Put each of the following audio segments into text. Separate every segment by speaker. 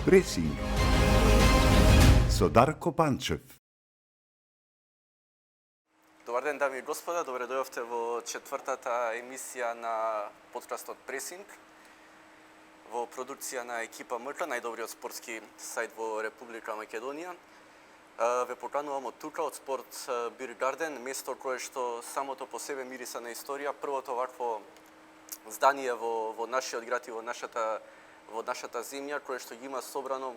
Speaker 1: Пресинг со Дарко Панчев.
Speaker 2: Добар ден, дами и господа, добре дојдовте во четвртата емисија на подкастот Пресинг во продукција на екипа МК, најдобриот спортски сајт во Република Македонија. Ве поканувам од тука, од Спорт Бир Гарден, место кое што самото по себе мириса на историја, првото вакво здание во нашиот град и во нашата земја, кое што ги има собрано,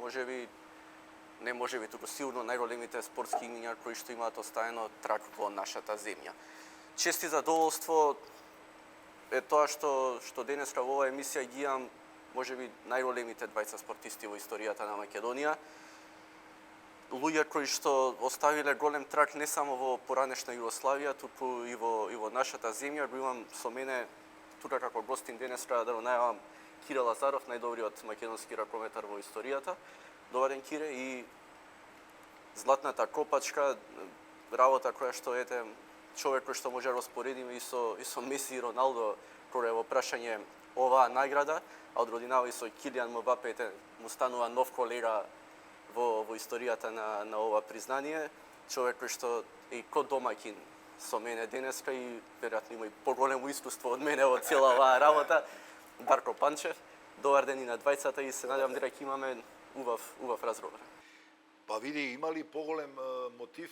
Speaker 2: туку сигурно најголемите спортски имиња кои што имаат оставено трак во нашата земја. Чест и задоволство е тоа што денеска во оваа емисија ги имам можеби најголемите двајца спортисти во историјата на Македонија. Луѓе кои што оставиле голем трак не само во поранешна Југославија, туку и во нашата земја. Го имам со мене тука како гостин денеска да го најавам Кире Лазаров, најдобриот македонски ракометар во историјата. Добар ден, Кире, и златната копачка, работа која што ете човек кој што може да распоредиме и со Меси и Роналдо кога е во прашање оваа награда, а од родинава и со Килијан Мбапе му станува нов колега во историјата на ова признание. Човек кој што е ко домаќин со мене денеска и веројатно има и поголемо искуство од мене во цела оваа работа. Дарко Панчев, добар ден и на двајцата и се надевам дека ќе имаме убав разговор.
Speaker 3: Па види, има ли поголем мотив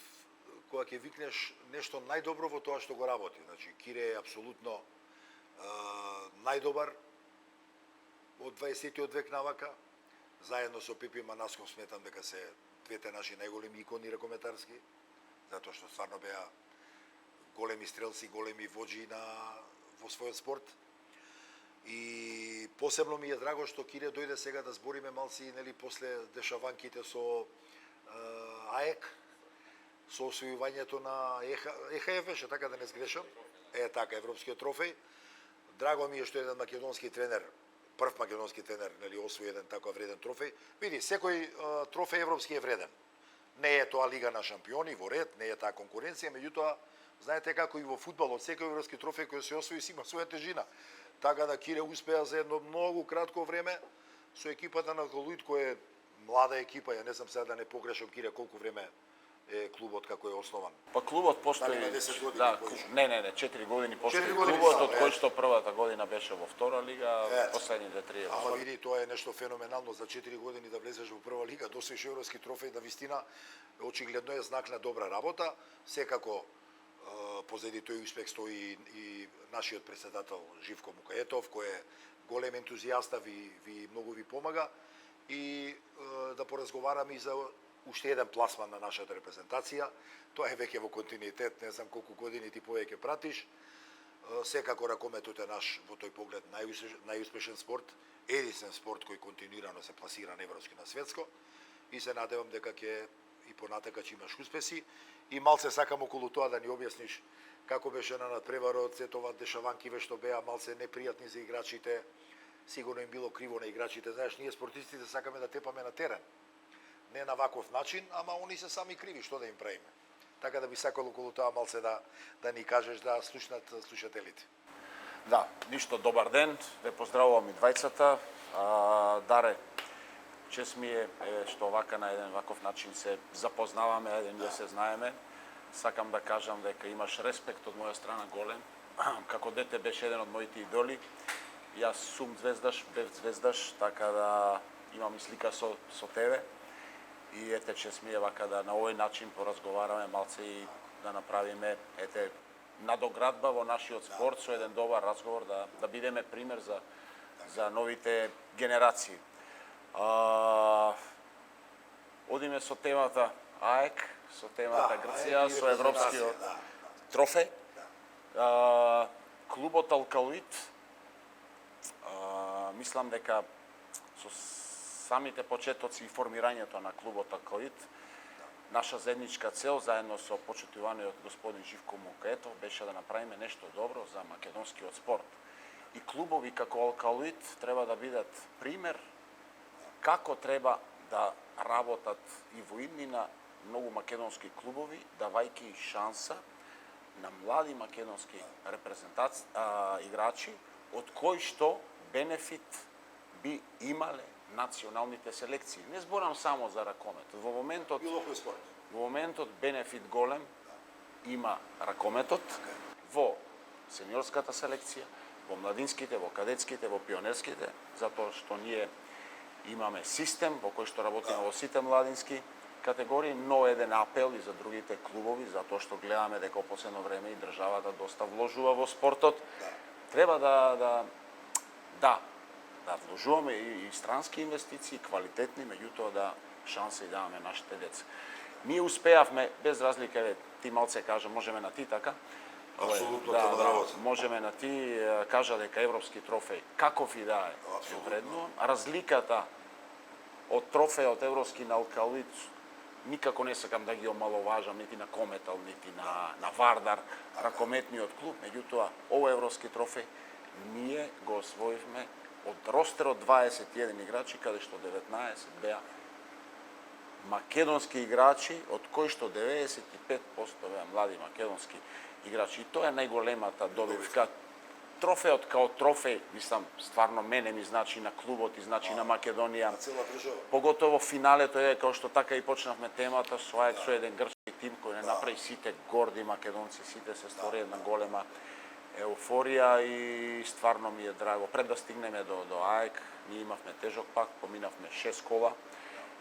Speaker 3: кога ќе викнеш нешто најдобро во тоа што го работи? Значи, Кире е апсолутно најдобар од 20-тиот век навака. Заедно со Пепи Манасков сметам дека се двете наши најголеми икони ракометарски, затоа што стварно беа големи стрелци, големи воџи во својот спорт. И посебно ми е драго што Кире дојде сега да збориме малци, нели, после дешаванките со АЕК, со освојувањето на ЕХФ беше, така да не сгрешам. Така, европскиот трофеј. Драго ми е што еден македонски тренер, прв македонски тренер, нели, освои еден таков вреден трофеј. Види, секој трофеј европски е вреден. Не е тоа Лига на шампиони во ред, не е таа конкуренција, меѓутоа, знаете како и во фудбалот, секој европски трофеј кој се освои си има своја тежина. Така да Кире успеа за едно многу кратко време со екипата на Колуит, која е млада екипа, ја не знам сега да не погрешам, Кире, колку време е клубот како е основан?
Speaker 4: Па клубот постои,
Speaker 3: на 10 години,
Speaker 4: да, не, 4 години постои клубот, од кој што првата година беше во втора лига, последните 3.
Speaker 3: Ама види, тоа е нешто феноменално за 4 години да влезеш во прва лига, да освоиш европски трофеј, да вистина очигледно е знак на добра работа. Секако позади тој успех стои и нашиот претседател Живко Мукаетов, кој е голем ентузијаста, ви многу ви помага, и да поразговараме и за уште еден пласман на нашата репрезентација. Тоа е веќе во континуитет, не знам колку години ти повеќе пратиш. Секако ракометот е наш во тој поглед најуспешен спорт, единствен спорт кој континуирано се пласира на европско и на светско, и се надевам дека ќе и понатака ќе имаш успеси. И малце сакам околу тоа да ни објасниш како беше на надпреварот, се тоа дешаванкиве што беа малце непријатни за играчите, сигурно им било криво на играчите. Знаеш, ние спортистите сакаме да тепаме на терен. Не на ваков начин, ама они се сами криви, што да им правиме. Така да би сакал околу тоа малце да ни кажеш, да слушнат слушателите.
Speaker 4: Да, ништо, добар ден, ве поздравувам и двајцата. Даре, чест ми е што вака на еден ваков начин се запознаваме, еден да се знаеме. Сакам да кажам дека имаш респект од моја страна голем. Како дете беше еден од моите идоли. Јас сум звездаш, бев звездаш, така да имам и слика со тебе. И ете, чест ми е вака да на овој начин поразговараме малце и да направиме надоградба во нашиот спорт со еден добар разговор, да бидеме пример за новите генерации. Одиме со темата АЕК, со темата Грција, со европскиот трофеј. Клубот Алкалуит, мислам дека со самите почетоци и формирањето на клубот Алкалуит, наша заедничка цел, заедно со почитуваниот господин Живко Мукаетов, беше да направиме нешто добро за македонскиот спорт. И клубови како Алкалуит треба да бидат пример како треба да работат и во иднина многу македонски клубови, давајќи шанса на млади македонски играчи, од кои што бенефит би имале националните селекции. Не зборам само за ракомет. Во моментот
Speaker 3: Било кој спорт.
Speaker 4: Во моментот бенефит голем има ракометот во сениорската селекција, во младинските, во кадетските, во пионерските, затоа што ние имаме систем во кој што работиме во сите младински категории, но еден апел и за другите клубови, затоа што гледаме дека во последно време и државата доста вложува во спортот. Треба да вложуваме и странски инвестиции, квалитетни, меѓутоа да шанси даваме нашите деца. Ние успеавме, без разлика, ти малце кажа, можеме на ти така?
Speaker 3: Апсолутно треба да работи.
Speaker 4: Можеме на ти кажа дека европски трофеј, каков и да е, вредно. Разликата од трофејот европски на Алкалуит, никако не сакам да ги омаловажам нити на Кометал, нити на Вардар, ракометниот клуб, меѓутоа, овој европски трофеј ние го освоивме од ростерот 21 играчи, каде што 19 беа македонски играчи, од кои што 95% беа млади македонски играчи. И тоа е најголемата добивка. Трофеот као трофеј, мислам, стварно мене ми значи на клубот и значи на Македонија.
Speaker 3: Цела држава.
Speaker 4: Поготово финалето е као што така и почнавме темата со АЕК, со еден грчки тим кој не направи сите горди македонци, сите се створи една голема еуфорија и стварно ми е драго. Пред да стигнеме до АЕК, ние имавме тежок пак, поминавме 6 кола,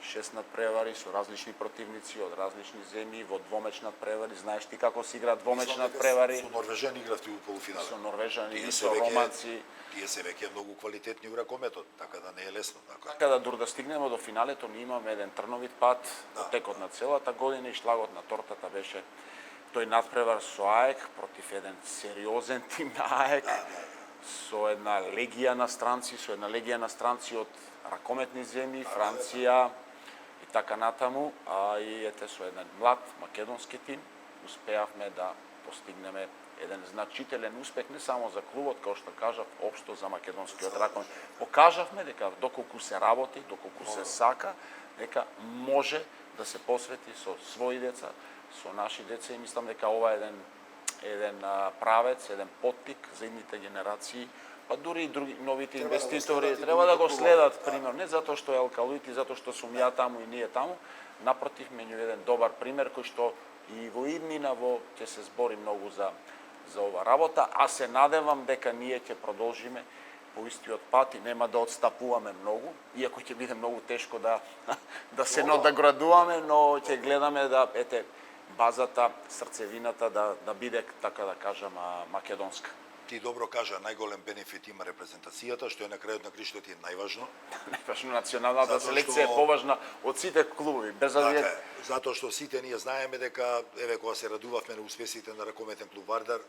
Speaker 4: 6 надпревари со различни противници од различни земји во двомеч надпревари. Знаеш ти како се игра двомеч надпревари?
Speaker 3: Со Норвежани игравте у полуфинале.
Speaker 4: Со Норвежани и
Speaker 3: Тие
Speaker 4: со романци.
Speaker 3: Тие се веќе многу квалитетни у ракометот, така да не е лесно. Така.
Speaker 4: Када дур да стигнеме до финалето, ние имаме еден трновит пат во текот на целата година и шлагот на тортата беше тој надпревар со АЕК против еден сериозен тим на АЕК, со една легија на странци од ракометни земји, Франција и така натаму, а и ете со еден млад македонски тим успеавме да постигнеме еден значителен успех не само за клубот, како што кажав, општо за македонскиот ракомет. Покажавме дека доколку се работи, доколку се сака, дека може да се посвети со своји деца, со наши деца и мислам дека ова е еден правец, еден поттик за идните генерации, па дури и други новите инвеститори треба да го следат пример, не затоа што е Алкалуит и затоа што сум ја таму и ние таму, напротив меѓу еден добар пример кој што и во иднина ќе се збори многу за ова работа, а се надевам дека ние ќе продолжиме по истиот пат и нема да отстапуваме многу, иако ќе биде многу тешко да се надоградуваме, но ќе гледаме да базата, срцевината да биде, така да кажам, македонска.
Speaker 3: Ти добро кажа, најголем бенефит има репрезентацијата, што е на крајот на криштот е најважно.
Speaker 4: Најважно националната селекција е поважна од сите клубови, без
Speaker 3: Така е, затоа што сите ние знаеме дека еве кога се радувавме на успесите на ракометен клуб Вардар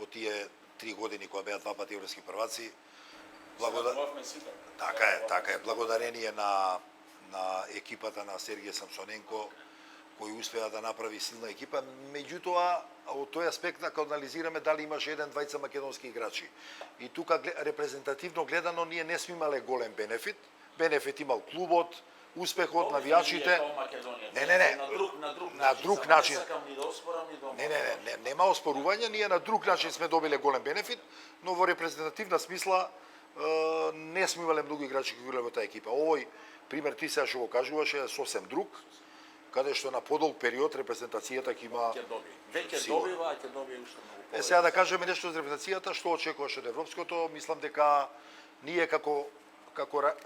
Speaker 3: во тие 3 години кога беа 2 пати европски прваци. Така е, благодарение на екипата на Сергиј Самсоненко кој успеа да направи силна екипа, меѓутоа од тој аспект ако анализираме дали имаше еден-двајца македонски играчи. И тука репрезентативно гледано ние не сме имале голем бенефит. Бенефит имал клубот, успехот, навијачите. На друг начин. Нема оспорување, ние на друг начин сме добиле голем бенефит, но во репрезентативна смисла не сме имале многу играчи кои играле во таа екипа. Овој пример ти сега што го кажуваше е сосем друг, каде што на подолг период репрезентацијата ќе има
Speaker 4: Веќе добива, ќе добие уште многу повеќе.
Speaker 3: Сега да кажеме нешто за репрезентацијата, што очекуваш од европското, мислам дека ние како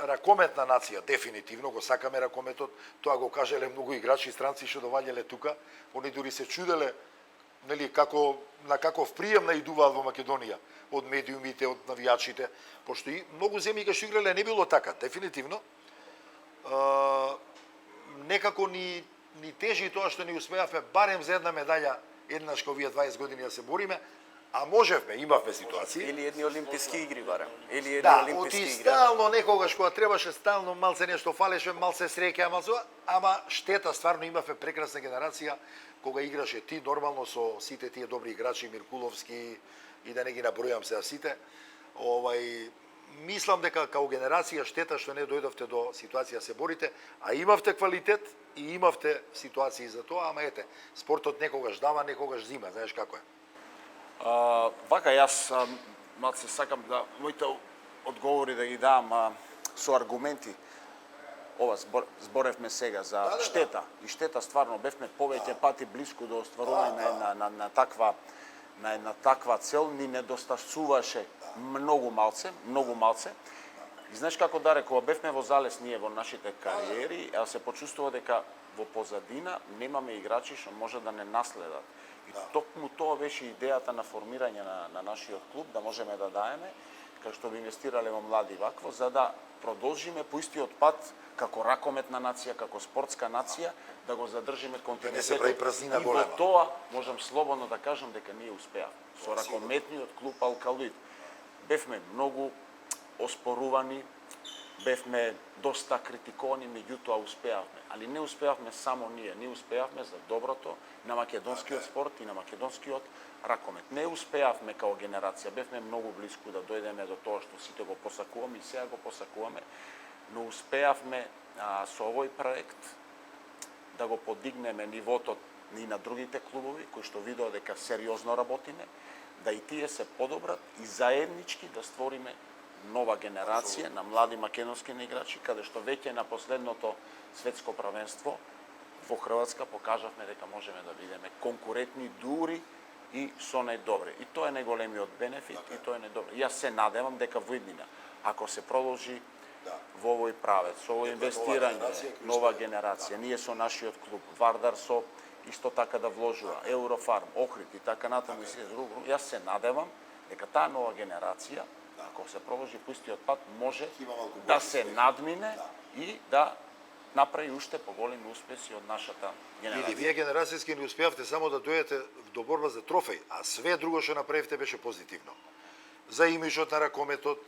Speaker 3: ракометна нација дефинитивно го сакаме ракометот, тоа го кажале многу играчи странци што доваѓале тука, они дури се чуделе нели на каков прием наидуваат во Македонија од медиумите, од навијачите, пошто и многу земји кај што играле не било така, дефинитивно. Некако ни тежи тоа што ни успеавме барем за една медаља еднаш кога овие 20 години да се бориме, а можевме, имавме ситуации.
Speaker 2: Или едни олимписки игри барем. Или едни
Speaker 3: Да,
Speaker 2: олимписки
Speaker 3: оти
Speaker 2: игри.
Speaker 3: стално некогаш кога требаше стално малце нешто фалеше, малце среќа, ама штета стварно имавме прекрасна генерација кога играше ти нормално со сите тие добри играчи Миркуловски и да не ги набројам сега сите. Мислам дека као генерација штета што не дојдовте до ситуација се борите, а имавте квалитет и имавте ситуации за тоа, ама ете, спортот некогаш дава, некогаш зима, знаеш како е.
Speaker 4: Вака јас малце сакам да моите одговори да ги дам со аргументи. ова зборевме сега за штета. И штета стварно бевме повеќе пати блиску до остварување на таква цел, ни недостасуваше многу малце. И знаеш како Даре, кога бевме во залез ние во нашите кариери, се почувствува дека во позадина немаме играчи што може да не наследат. И токму тоа беше идејата на формирање на нашиот клуб, да можеме да даеме, кај што би инвестирале во млади вакво, за да продолжиме по истиот пат како ракометна нација, како спортска нација, да го задржиме континуитетот.
Speaker 3: Да не се прави празнина
Speaker 4: и
Speaker 3: голема.
Speaker 4: во тоа можам слободно да кажам дека ние успеавме. Со ракометниот клуб Алкалоид бевме многу оспорувани, бевме доста критиковани, меѓутоа успеавме. Али не успеавме само ние успеавме за доброто на македонскиот спорт и на македонскиот ракомет. Не успеавме као генерација, бевме многу близко да дојдеме до тоа што сите го посакуваме и сега го посакуваме, но успеавме со овој проект да го подигнеме нивото и на другите клубови кои што видеа дека сериозно работиме, да и тие се подобрат и заеднички да створиме нова генерација на млади македонски играчи, каде што веќе на последното светско правенство во Хрватска покажавме дека можеме да бидеме конкурентни дури и со најдобри. И тоа е најголемиот бенефит, и тоа е најдобро. Јас се надевам дека во иднина, ако се продолжи во овој правец, со овој инвестирање, нова генерација, ние со нашиот клуб, Вардар со исто така да вложува, Еврофарм, Охрид и така натаму и се друго, јас се надевам дека таа нова генерација, ако се продолжи по истиот пат, може да се надмине и да направи уште поголеми успеси од нашата генерација.
Speaker 3: Или вие генерацијски не успеавте само да дојдете до борба за трофеј, а све друго што направивте беше позитивно. За имиджот на ракометот,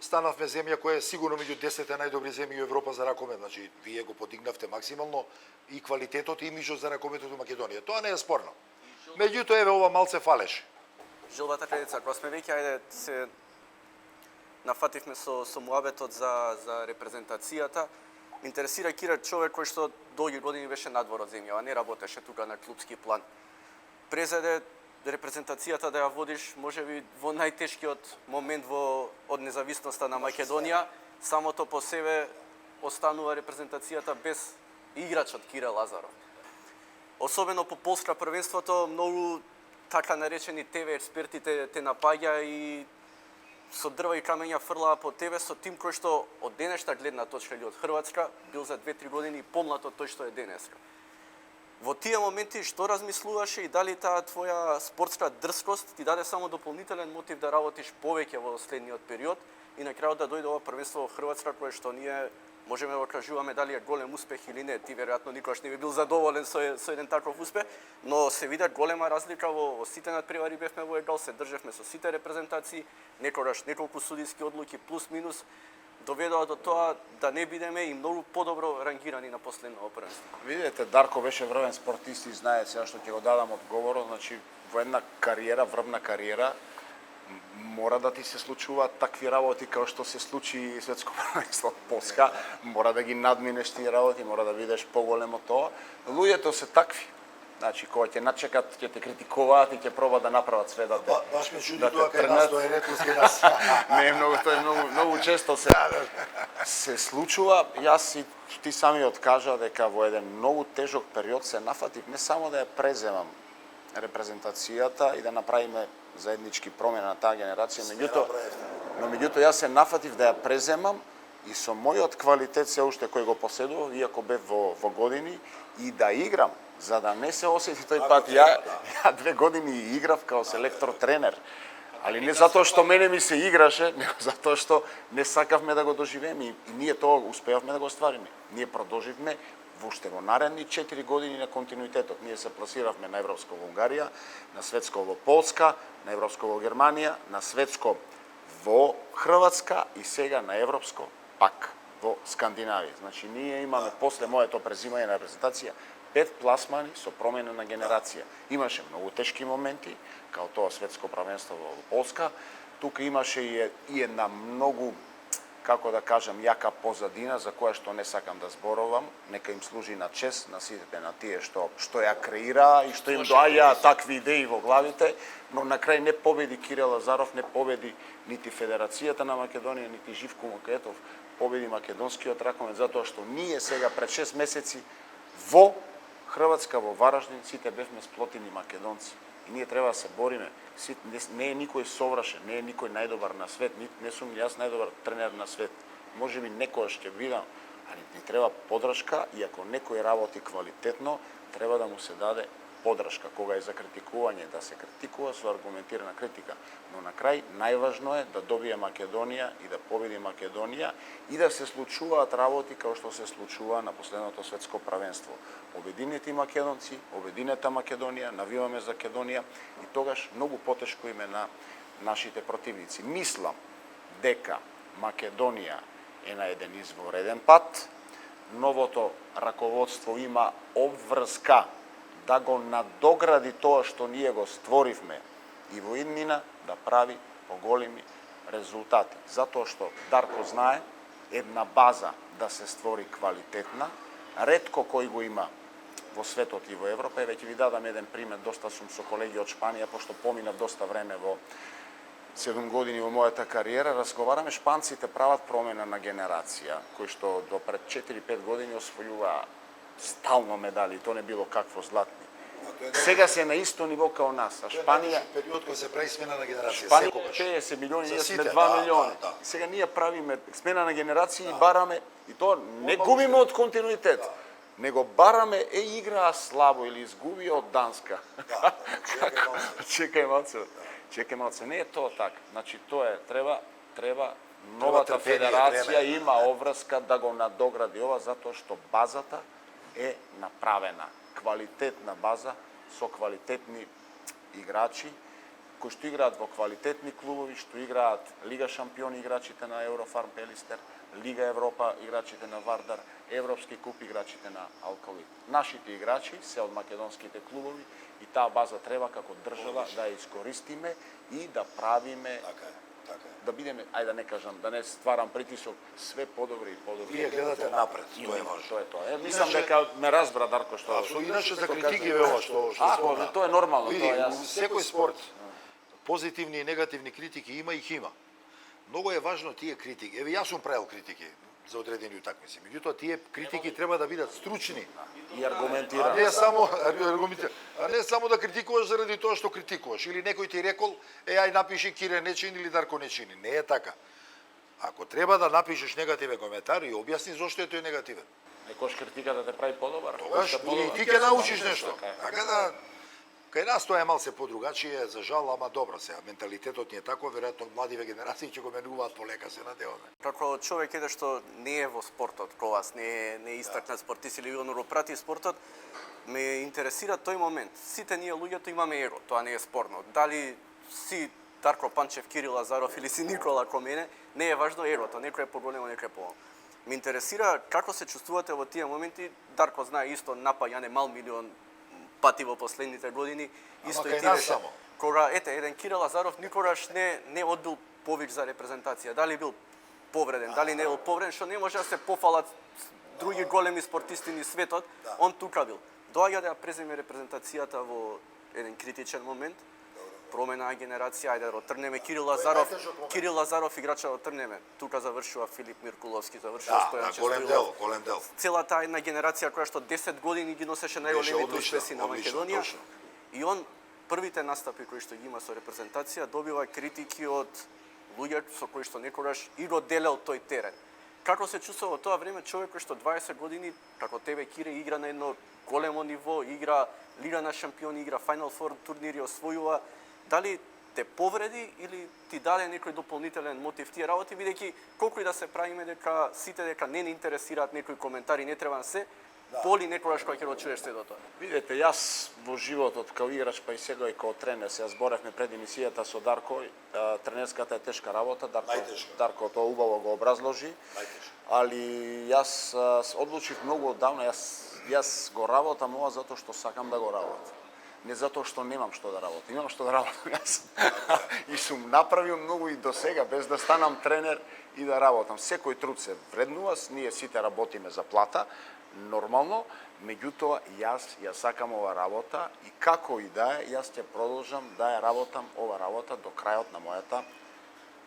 Speaker 3: станавме земја која е сигурно меѓу 10 најдобри земји во Европа за ракомет, значи вие го подигнавте максимално и квалитетот и имиджот за ракометот во Македонија. Тоа не е спорно. Меѓутоа еве ова малце фалеше.
Speaker 2: Жилбата Кредица, кога сме веќе ајде се нафативме со муабетот за репрезентацијата. Интересира Кира човек кој што долги години беше надвор од земја, а не работеше тука на клубски план. Презеде репрезентацијата да ја водиш можеби во најтешкиот момент од независноста на Македонија, самото по себе останува репрезентацијата без играчот Кира Лазаров. Особено по полска првенството многу така наречени ТВ експерти те напаѓа и со дрва и камења фрлаа по тебе со тим кој што од денешна гледна точка или од Хрватска бил за 2-3 години помлад од тој што е денеска. Во тие моменти што размислуваше и дали таа твоја спортска дрскост ти даде само дополнителен мотив да работиш повеќе во следниот период и на крајот да дојде ова првенство во Хрватска кое што ние можеме да кажуваме дали е голем успех или не. Ти веројатно никош не би бил задоволен со еден таков успех, но се виде голема разлика во сите надпревари бевме во егал, се држевме со сите репрезентации, некогаш неколку судиски одлуки плюс минус доведоа до тоа да не бидеме и многу подобро рангирани на последното првенство.
Speaker 4: Видете, Дарко беше врвен спортист и знае сега што ќе го дадам одговорот, значи во една кариера, врвна кариера, мора да ти се случуваат такви работи како што се случи светско првенство Полска, мора да ги надминеш тие работи, мора да бидеш поголем од тоа. Луѓето се такви. Значи, кога ќе начекат, ќе те критикуваат и ќе пробаат да направат све да те
Speaker 3: Баш ме чуди
Speaker 4: да
Speaker 3: тоа
Speaker 4: те
Speaker 3: кај нас, тоа е ретко кај нас.
Speaker 4: Не, тоа е многу често се случува. Јас и ти самиот кажа дека во еден многу тежок период се нафатив не само да ја преземам репрезентацијата и да направиме заеднички промена на таа генерација, меѓутоа јас се нафатив да ја преземам и со мојот квалитет се уште кој го поседував, иако бев во години, и да играм, за да не се осети тој пат. Ја 2 години играв као селектор тренер, али не затоа што мене ми се играше, него затоа што не сакавме да го доживееме и ние тоа успеавме да го оствариме. Ние продолживме уште во наредни 4 години на континуитетот. Ние се пласиравме на европско во Унгарија, на светско во Полска, на европско во Германија, на светско во Хрватска и сега на европско пак во Скандинавија. Значи ние имаме после моето презимање на репрезентација 5 пласмани со промена на генерација. Имаше многу тешки моменти, као тоа светско правенство во Полска. Тука имаше и една многу, како да кажам, јака позадина за која што не сакам да зборувам, нека им служи на чест на сите на тие што ја креира и што им доаѓа такви идеи во главите, но на крај не победи Кирил Лазаров, не победи нити Федерацијата на Македонија, нити Живко Мокетов, победи македонскиот ракомет, затоа што ние сега пред 6 месеци во Хрватска, во Вараждин, сите бевме сплотени македонци. И ние треба да се бориме. Не е никој совршен, не е никој најдобар на свет, не сум јас најдобар тренер на свет. Можеби некојаш ќе бидам, али ни треба подршка и ако некој работи квалитетно, треба да му се даде подршка. Кога е за критикување, да се критикува со аргументирана критика. Но на крај најважно е да добие Македонија и да победи Македонија и да се случуваат работи како што се случува на последното светско правенство. Обединети македонци, обединета Македонија, навиваме за Македонија и тогаш многу потешко име на нашите противници. Мислам дека Македонија е на еден извореден пат, новото раководство има обврска да го надогради тоа што ние го створивме и во иднина да прави поголеми резултати. Затоа што Дарко знае една база да се створи квалитетна, ретко кој го има во светот и во Европа. Веќе ви дадам еден пример, доста сум со колеги од Шпанија, пошто поминав доста време во 7 години во мојата кариера, разговараме, шпанците прават промена на генерација, кои што до пред 4-5 години освојуваа стално медали, то не било какво златни. Сега се на исто ниво као нас, а Шпанија...
Speaker 3: Период кој се прави смена на генерација,
Speaker 4: Шпанија
Speaker 3: секогаш.
Speaker 4: 50 милиони, ние сме
Speaker 3: сите,
Speaker 4: 2 милиони.
Speaker 3: да.
Speaker 4: Сега ние правиме смена на генерација и бараме, и тоа не губиме од континуитет, него бараме играа слабо или изгуби од Данска. Чекај малце, не е тоа така. Значи тоа е, треба новата
Speaker 3: трпение,
Speaker 4: федерација
Speaker 3: време.
Speaker 4: има обврска да го надогради ова, затоа што базата е направена. Квалитетна база со квалитетни играчи, кои што играат во квалитетни клубови, што играат Лига шампиони играчите на Еврофарм Пелистер, Лига Европа играчите на Вардар, Европски куп играчите на Алкали. Нашите играчи се од македонските клубови и таа база треба како држава да ја искористиме и да правиме,
Speaker 3: Така е.
Speaker 4: да бидеме, ајде да не кажам, да не стварам притисок, све подобри и подобри.
Speaker 3: Вие гледате напред, тоа е важно.
Speaker 4: Тоа е тоа. Мислам дека ме разбра Дарко што...
Speaker 3: Иначе за критики е ова што
Speaker 4: Ако, тоа е нормално,
Speaker 3: Види,
Speaker 4: тоа
Speaker 3: во
Speaker 4: јас.
Speaker 3: секој спорт позитивни и негативни критики има и хима. Многу е важно тие критики. Еве јас сум правил критики за одредени утакмици. Меѓутоа тие критики треба да бидат стручни,
Speaker 4: И
Speaker 3: а
Speaker 4: аргументирано.
Speaker 3: не само да критикуваш заради тоа што критикуваш или некој ти рекол ај напиши Кире не чини или Дарко не чини. Не е така. Ако треба да напишеш негативен коментар и објасни зошто е тој негативен.
Speaker 4: Некош критика да те прави подобар.
Speaker 3: Тогаш и ти ќе научиш нешто. Така да кај нас тоа е малце подругачие, за жал, ама добро сега. Менталитетот ни е тако, веројатно младиве генерации ќе го менуваат полека, се надеваме.
Speaker 2: Како човек еден што не е во спортот, кој вас не е истакнат спортист или он прати спортот, ме интересира тој момент. Сите ние луѓето имаме его, тоа не е спорно. Дали си Дарко Панчев, Кирил Лазаров или си Никола Комене, не е важно егото, некој е поголемо, некој е по. Ме интересира како се чувствувате во тие моменти. Дарко знае исто напаѓане мал милион пати во последните години, исто и ти беше. Кога еден Кирил Лазаров никогаш не одбил повик за репрезентација. Дали бил повреден, дали не бил повреден, што не може да се пофалат други големи спортисти ни светот, он тука бил. Доаѓа да ја преземе репрезентацијата во еден критичен момент, промена на генерација, ајде да отрнеме Кирил Лазаров играча отрнеме. Тука завршува Филип Миркуловски, завршува Стојан
Speaker 3: Голем дел.
Speaker 2: Целата една генерација која што 10 години ги носеше најголемите успеси на Македонија. И он првите настапи кои што ги има со репрезентација добива критики од луѓе со кои што некогаш и го делел тој терен. Како се чувствува во тоа време човек кој што 20 години како тебе Кире игра на едно големо ниво, игра Лига на шампиони, игра Final Four турнири, освојува, дали те повреди или ти даде некој дополнителен мотив тие работи, бидејќи колку и да се правиме дека сите дека не ни интересираат некои коментари, не треба да се боли некогаш кога ќе го чуеш се до тоа.
Speaker 4: Видете, јас во животот као играч, па и сега и као тренер, сега зборевме пред емисијата со Дарко, тренерската е тешка работа, Дарко тоа убаво го образложи, али јас одлучив многу оддавна, јас го работам ова затоа што сакам да го работам. не затоа што немам што да работам. Имам што да работам јас. И сум направил многу и до сега, без да станам тренер и да работам. Секој труд се вреднува, ние сите работиме за плата, нормално, меѓутоа јас ја сакам ова работа и како и да е, јас ќе продолжам да ја работам ова работа до крајот на мојата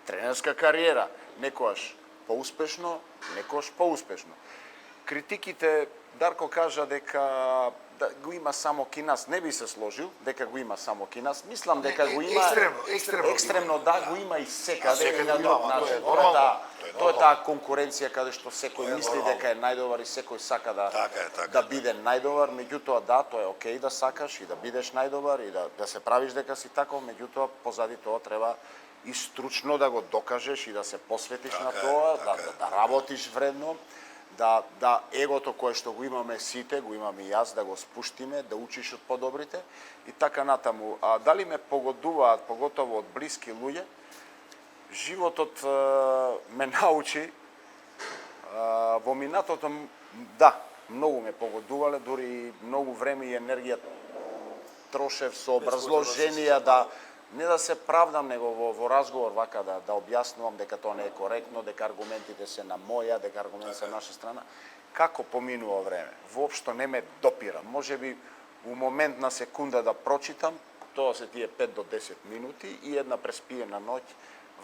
Speaker 4: тренерска кариера. Некојаш поуспешно, некојаш поуспешно. Критиките, Дарко кажа дека го има само ки нас, не би се сложил дека го има само ки нас. Мислам дека го има екстремно да, го има и секаде и на друг начин. Тоа е таа конкуренција каде што секој мисли дека е најдобар и секој сака да биде најдобар, меѓутоа да, тоа е окей да сакаш и да бидеш најдобар и да се правиш дека си таков, меѓутоа позади тоа треба и стручно да го докажеш и да се посветиш на тоа, да работиш вредно, да егото кое што го имаме сите, го имам и јас, да го спуштиме, да учиш од подобрите и така натаму. А дали ме погодуваат, поготово од блиски луѓе, животот ме научи, во минатото, да, многу ме погодувале, дури многу време и енергија трошев со образложенија не да се правдам, него во разговор вака да објаснувам дека тоа не е коректно, дека аргументите се на моја, дека аргументите се на наша страна. Како поминува време? Воопшто не ме допира. Можеби у момент на секунда да прочитам, тоа се тие 5 до 10 минути и една преспиена ноќ,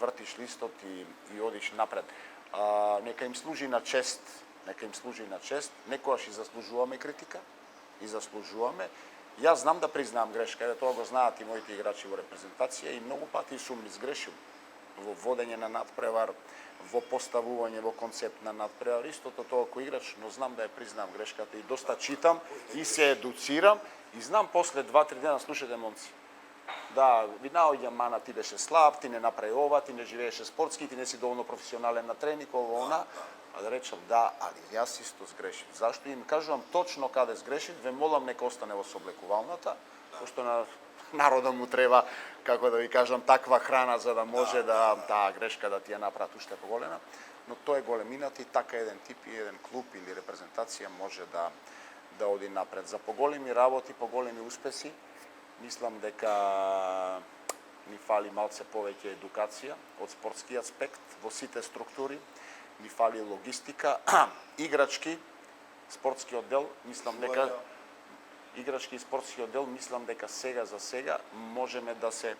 Speaker 4: вртиш листот и одиш напред. Нека им служи на чест, некојаш и заслужуваме критика, и заслужуваме. Јас знам да признаам грешка, тоа го знаат и моите играчи во репрезентација и многу пати сум изгрешил во водење на надпревар, во поставување во концепт на надпревар, истото тоа кој играч, но знам да ја признам грешката и доста читам и се едуцирам и знам после 2-3 дена, слушате момци, да, ви наоѓам мана, ти беше слаб, ти не направи ова, ти не живееше спортски, ти не си доволно професионален на тренинг, ова, она. А да речам, да, али јас исто сгрешив. Зашто им кажувам точно каде сгрешив, ве молам нека остане во соблекувалната, пошто на народот му треба, како да ви кажам, таква храна за да може таа грешка да ти ја направат уште поголема, но тоа е големината и така еден тип и еден клуб или репрезентација може да оди напред. За поголеми работи, поголеми успеси, мислам дека ни фали малце повеќе едукација од спортски аспект во сите структури, ни фали логистика, играчки, спортски оддел, мислам дека сега за сега можеме да се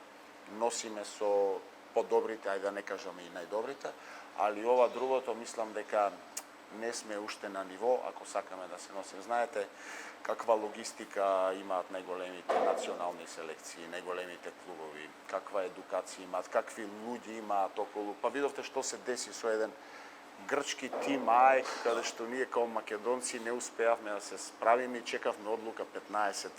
Speaker 4: носиме со подобрите, ајде да не кажеме и најдобрите, али ова другото мислам дека не сме уште на ниво ако сакаме да се носиме. Знаете каква логистика имаат најголемите национални селекции, најголемите клубови, каква едукација имаат, какви луѓе имаат околу. Па видовте што се деси со еден грчки тим АЕК, каде што ние као македонци не успеавме да се справиме и чекавме одлука 15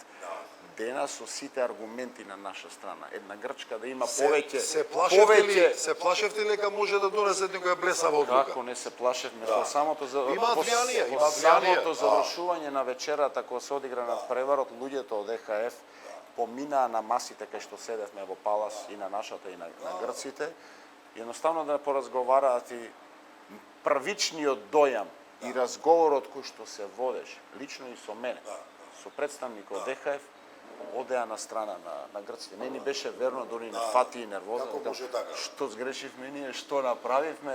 Speaker 4: дена со сите аргументи на наша страна. Една Грчка да има повеќе...
Speaker 3: Се плашевте ли дека може да донесе некоја блесава одлука?
Speaker 4: Како не се плашевме, по самото завршување на вечерата кога се одигра на преварот, луѓето од ЕХФ поминаа на масите кај што седевме во Палас и на нашата и на грците, едноставно да поразговараат и првичниот дојам и разговорот кој што се водеше, лично и со мене, со представникот од ЕХФ, одеа на страна на грците. Не ни беше верно, дори не фати и нервоза. Што сгрешивме ние, што направивме,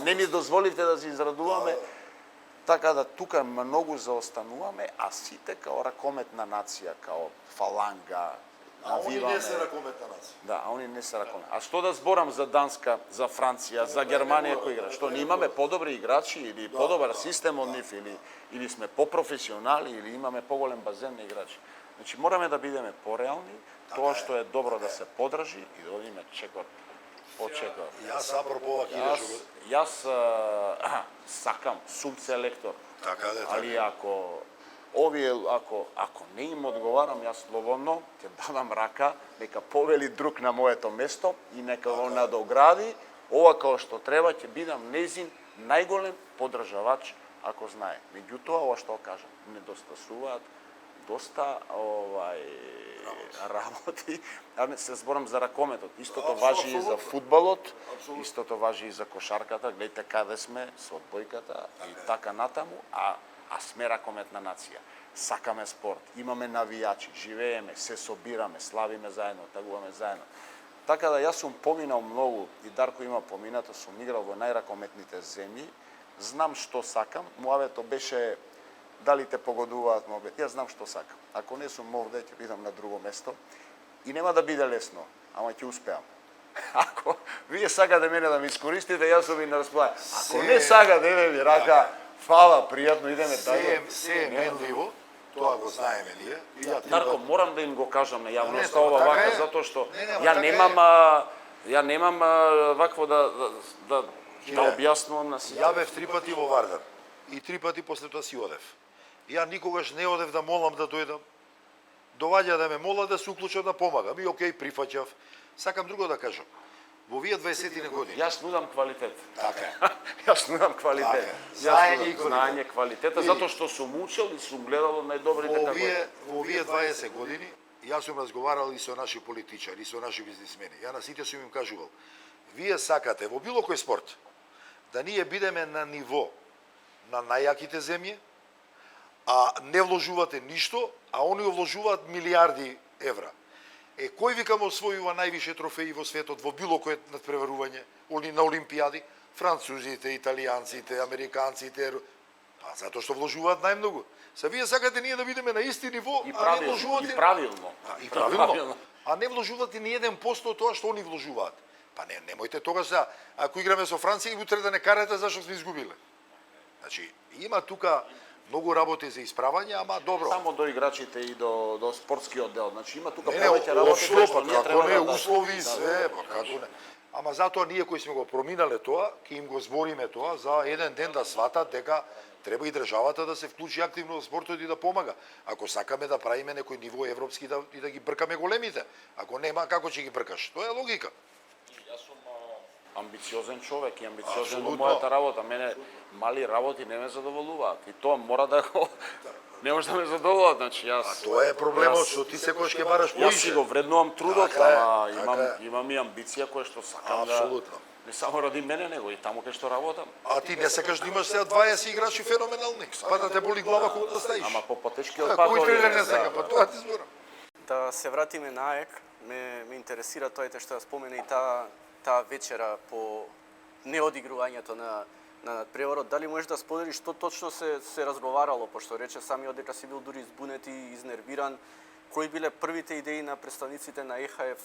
Speaker 4: не ни дозволивте да се израдуваме. Така да тука многу заостануваме, а сите као ракометна нација, као фаланга,
Speaker 3: Они не се ракометна нација.
Speaker 4: Да, а они не се ракометна. А што да зборам за Данска, за Франција, за Германија кој игра? Што не имаме подобри играчи или подобар систем од нив или сме попрофесионални или имаме поголем базен на играчи? Значи мораме да бидеме пореални, тоа што е добро да се подржи и да одиме чекор по чекор.
Speaker 3: Јас апропо
Speaker 4: Јас сакам, сум селектор.
Speaker 3: Така да,
Speaker 4: али ако не им одговарам, јас слободно ќе дадам рака, нека повели друг на моето место и нека го надогради, ова како што треба, ќе бидам незин најголем поддржавач ако знае. Меѓутоа, ова што кажам, недостасуваат доста работи. Се зборам за ракометот. Истото важи и за фудбалот, истото важи и за кошарката. Гледайте каде сме со одбојката и така натаму. А а сме ракометна нација. Сакаме спорт, имаме навијачи, живееме, се собираме, славиме заедно, тагуваме заедно. Така да јас сум поминал многу, и Дарко има поминато, сум играл во најракометните земји, знам што сакам, муавето беше дали те погодуваат мобет, јас знам што сакам. Ако не сум овде, ќе бидам на друго место и нема да биде лесно, ама ќе успеам. Ако вие сакате мене да ме искористите, јас сум ви на располагање. Ако не сакате, еве ви рака, фала, пријатно, идеме дале.
Speaker 3: Се е менливо, тоа го знаеме ние. И ја
Speaker 4: Дарко, морам да им го кажам на јавноста
Speaker 3: Не,
Speaker 4: ова
Speaker 3: така
Speaker 4: вака,
Speaker 3: е.
Speaker 4: затоа што
Speaker 3: Не, ама
Speaker 4: ја
Speaker 3: така
Speaker 4: немам вакво да објаснувам на сите.
Speaker 3: Ја бев 3 пати во Вардар и 3 пати после тоа си одев. Ја никогаш не одев да молам да дојдам. Доваѓа да ме мола да се уклучам да помагам. И окей, прифаќав. Сакам друго да кажам. Во вие 20 години.
Speaker 4: Јас нудам квалитет.
Speaker 3: Така е.
Speaker 4: Јас нудам квалитет.
Speaker 3: Така е.
Speaker 4: Јас
Speaker 3: Знаење и
Speaker 4: нудам
Speaker 3: квалитет.
Speaker 4: знаење, квалитета,
Speaker 3: Види.
Speaker 4: затоа што сум учел и сум гледал од најдобрите како е.
Speaker 3: Во овие 20 години јас сум разговарал и со наши политичари, и со наши бизнисмени. Ја на сите сум им кажувал: вие сакате во било кој спорт да ние бидеме на ниво на најјаките земји, а не вложувате ништо, а они вложуваат милиарди евра. Кој викам освојува највише трофеи во светот во било кое надпреварување на олимпијади? Французите, италијанците, американците, па затоа што вложуваат најмногу. Са вие сакате ние да бидеме на исти ниво,
Speaker 4: И
Speaker 3: а не
Speaker 4: правилно,
Speaker 3: вложувате
Speaker 4: и правилно.
Speaker 3: И правилно. А не вложувате ни 1% од тоа што они вложуваат. Па немојте тогаш да, ако играме со Франција и утре да не карате зашто сме изгубиле. Значи, има тука многу работи за исправање, ама добро.
Speaker 4: Само до играчите и до спортскиот дел. Значи има тука
Speaker 3: Не,
Speaker 4: повеќе работи
Speaker 3: општо,
Speaker 4: кои што
Speaker 3: па
Speaker 4: ние
Speaker 3: како
Speaker 4: треба
Speaker 3: не,
Speaker 4: да
Speaker 3: услови, све, па како не. Ама затоа ние кои сме го проминале тоа, ќе им го збориме тоа, за еден ден да сватат дека треба и државата да се вклучи активно во спортот и да помага. Ако сакаме да правиме некој ниво европски и да ги бркаме големите. Ако нема, како ќе ги бркаш? Тоа е логика.
Speaker 4: Јас сум амбициозен човек и амбициозен во
Speaker 3: Апсолутно.
Speaker 4: мојата работа. Мене мали работи не ме задоволуваат. И тоа мора да го не може да ме задоволат, значи јас.
Speaker 3: Тоа е проблемот
Speaker 4: јас-
Speaker 3: што ти секогаш ќе бараш
Speaker 4: Јас си
Speaker 3: поише.
Speaker 4: го вреднувам трудот,
Speaker 3: Така е,
Speaker 4: ама
Speaker 3: така е.
Speaker 4: имам и амбиција која што сакам
Speaker 3: Апсолутно.
Speaker 4: да не само ради мене, него и таму кај што работам.
Speaker 3: А ти не сакаш да имаш сега 20 играчи феноменални. Па да те боли глава кога да стаиш.
Speaker 4: Ама по потешкиот
Speaker 3: А,
Speaker 4: пат.
Speaker 3: кој тренер не
Speaker 4: да.
Speaker 3: сака? Па тоа ти зборам.
Speaker 2: Да се вратиме на АЕК, ме интересира тоа што ја спомена и таа вечера по неодигрувањето на надпреварот. Дали можеш да споделиш што точно се разговарало, пошто рече самиот дека си бил дури збунет и изнервиран. Кои биле првите идеи на представниците на ЕХФ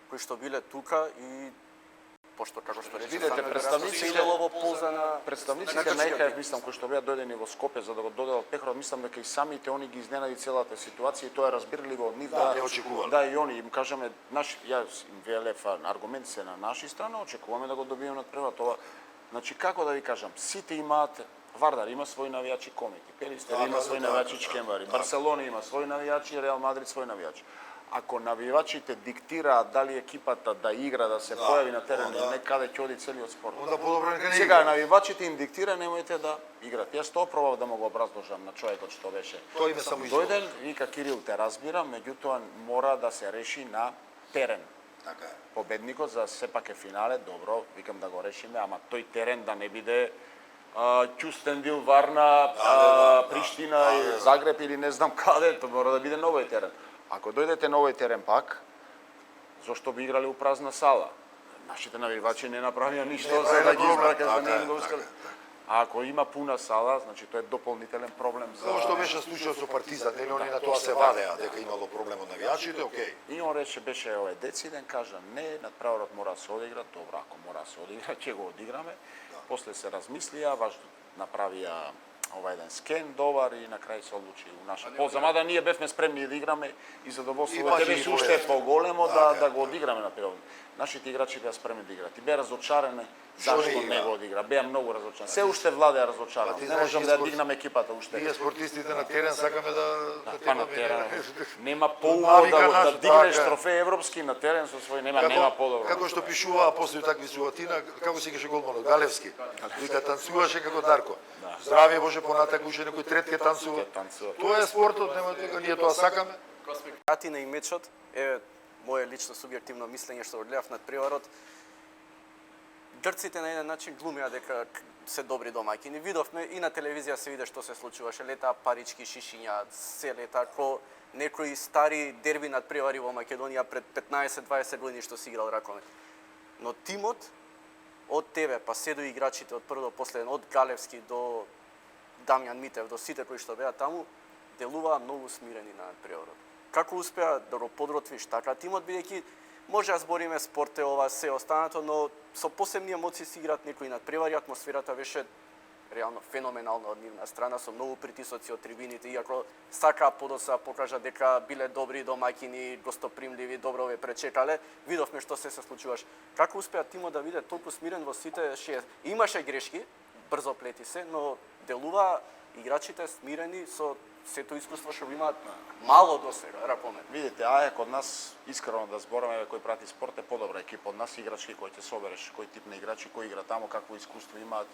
Speaker 2: кои што биле тука и пошто како што рече
Speaker 4: Видете,
Speaker 2: самиот
Speaker 4: представниците-
Speaker 2: се идело во полза на
Speaker 4: Представниците на ЕХФ, мислам, кои што беа дојдени во Скопје за да го доделат Пехрот, мислам дека и самите они ги изненади целата ситуација и тоа е разбирливо од нив
Speaker 3: Да, не очекувале.
Speaker 4: Да, и они им кажаме, јас им велев аргумент се на наши страна, очекуваме да го добиеме надпревар тоа. Значи како да ви кажам, сите имаат Вардар има своји навијачи комити, Пелистер
Speaker 3: Така,
Speaker 4: има своји
Speaker 3: така,
Speaker 4: навијачи
Speaker 3: така,
Speaker 4: Чкембари,
Speaker 3: така.
Speaker 4: Барселона има своји навијачи, Реал Мадрид своји навијачи. Ако навијачите диктираат дали екипата да игра, да се појави на терен,
Speaker 3: да.
Speaker 4: некаде ќе оди целиот спорт.
Speaker 3: Онда подобро нека не
Speaker 4: Сега
Speaker 3: игра.
Speaker 4: навивачите им диктира, немојте да играте. Јас тоа пробав да му го образложам на човекот што беше.
Speaker 3: Тој ме само изводи.
Speaker 4: Дојден, вика Кирил, те разбирам, меѓутоа мора да се реши на терен.
Speaker 3: Така е.
Speaker 4: Победникот за сепак е финале, добро, викам да го решиме, ама тој терен да не биде Кюстендил, Варна, Приштина, и Загреб или не знам каде, тоа мора да биде новој терен. Ако дојдете новој терен пак, зошто би играле у празна сала? Нашите навивачи не направија ништо за да ги избракат, за не им го успеле. А ако има пуна сала, значи тоа е дополнителен проблем за...
Speaker 3: Тоа што беше случајот со Партизан, нели они на тоа се вадеа дека имало проблем од навијачите, окей.
Speaker 4: И он рече, беше дециден, кажа, не, надпреварот мора да се одигра, добро, ако мора да се одигра, ќе го одиграме. После се размислија, направија еден скен, добар и на крај се одлучи у наша полза. Мада ние бевме спремни да играме и задоволството
Speaker 3: И
Speaker 4: беше
Speaker 3: ги
Speaker 4: уште
Speaker 3: победивме.
Speaker 4: поголемо
Speaker 3: Така е.
Speaker 4: да го одиграме на период. Нашите играчи беа спремни да играат. И беа разочарани
Speaker 3: Што не
Speaker 4: зашто
Speaker 3: игра?
Speaker 4: не го одигра. Беа многу разочарани. Се уште владеа разочарани.
Speaker 3: Па ти
Speaker 4: Не
Speaker 3: знаеш,
Speaker 4: можам
Speaker 3: ние
Speaker 4: да ја
Speaker 3: спорт-
Speaker 4: дигнам екипата уште.
Speaker 3: Ние спортистите на терен сакаме да
Speaker 4: Па на терен нема поубаво
Speaker 3: Навика
Speaker 4: да
Speaker 3: наш,
Speaker 4: дигнеш
Speaker 3: така е.
Speaker 4: трофеј европски на терен со свој нема подобро.
Speaker 3: Како што пишуваа после такви суватина, како се кеше голманот Галевски. Вика танцуваше како Дарко. Здравје Боже, понатака уште некој трет ке танцува.
Speaker 4: танцува.
Speaker 3: Тоа е спортот, нема дека ние тоа сакаме.
Speaker 2: Кратина и мечот е моје лично субјективно мислење што гледав над преварот. Грците на еден начин глумеа дека се добри домаќини. Видовме и на телевизија се виде што се случуваше. Летаа парички шишиња, се лета ко некои стари дерби надпревари во Македонија пред 15-20 години што си играл ракомет. Но тимот од тебе па се до играчите од прво до последен, од Галевски до Дамјан Митев, до сите кои што беа таму, делуваа многу смирени на надпреварот. Како успеа да го подротвиш така тимот, бидејќи може да збориме спорт е ова се останато, но со посебни емоции си играат некои надпревари, атмосферата беше реално феноменална од нивна страна, со многу притисоци од трибините, иако сакаа подоцна покажа дека биле добри домаќини, гостопримливи, добро ве пречекале, видовме што се случуваше. Како успеа тимот да биде толку смирен во сите Имаше грешки, брзо плети се, но делува играчите смирени со сето искуство што имаат мало досега, ракомет.
Speaker 4: Видите, АЕК од нас, искрено да збораме, кој прати спорт е подобра екипа од нас, играчки кои ќе собереш, кој тип на играчи, кој игра тамо, какво искуство имаат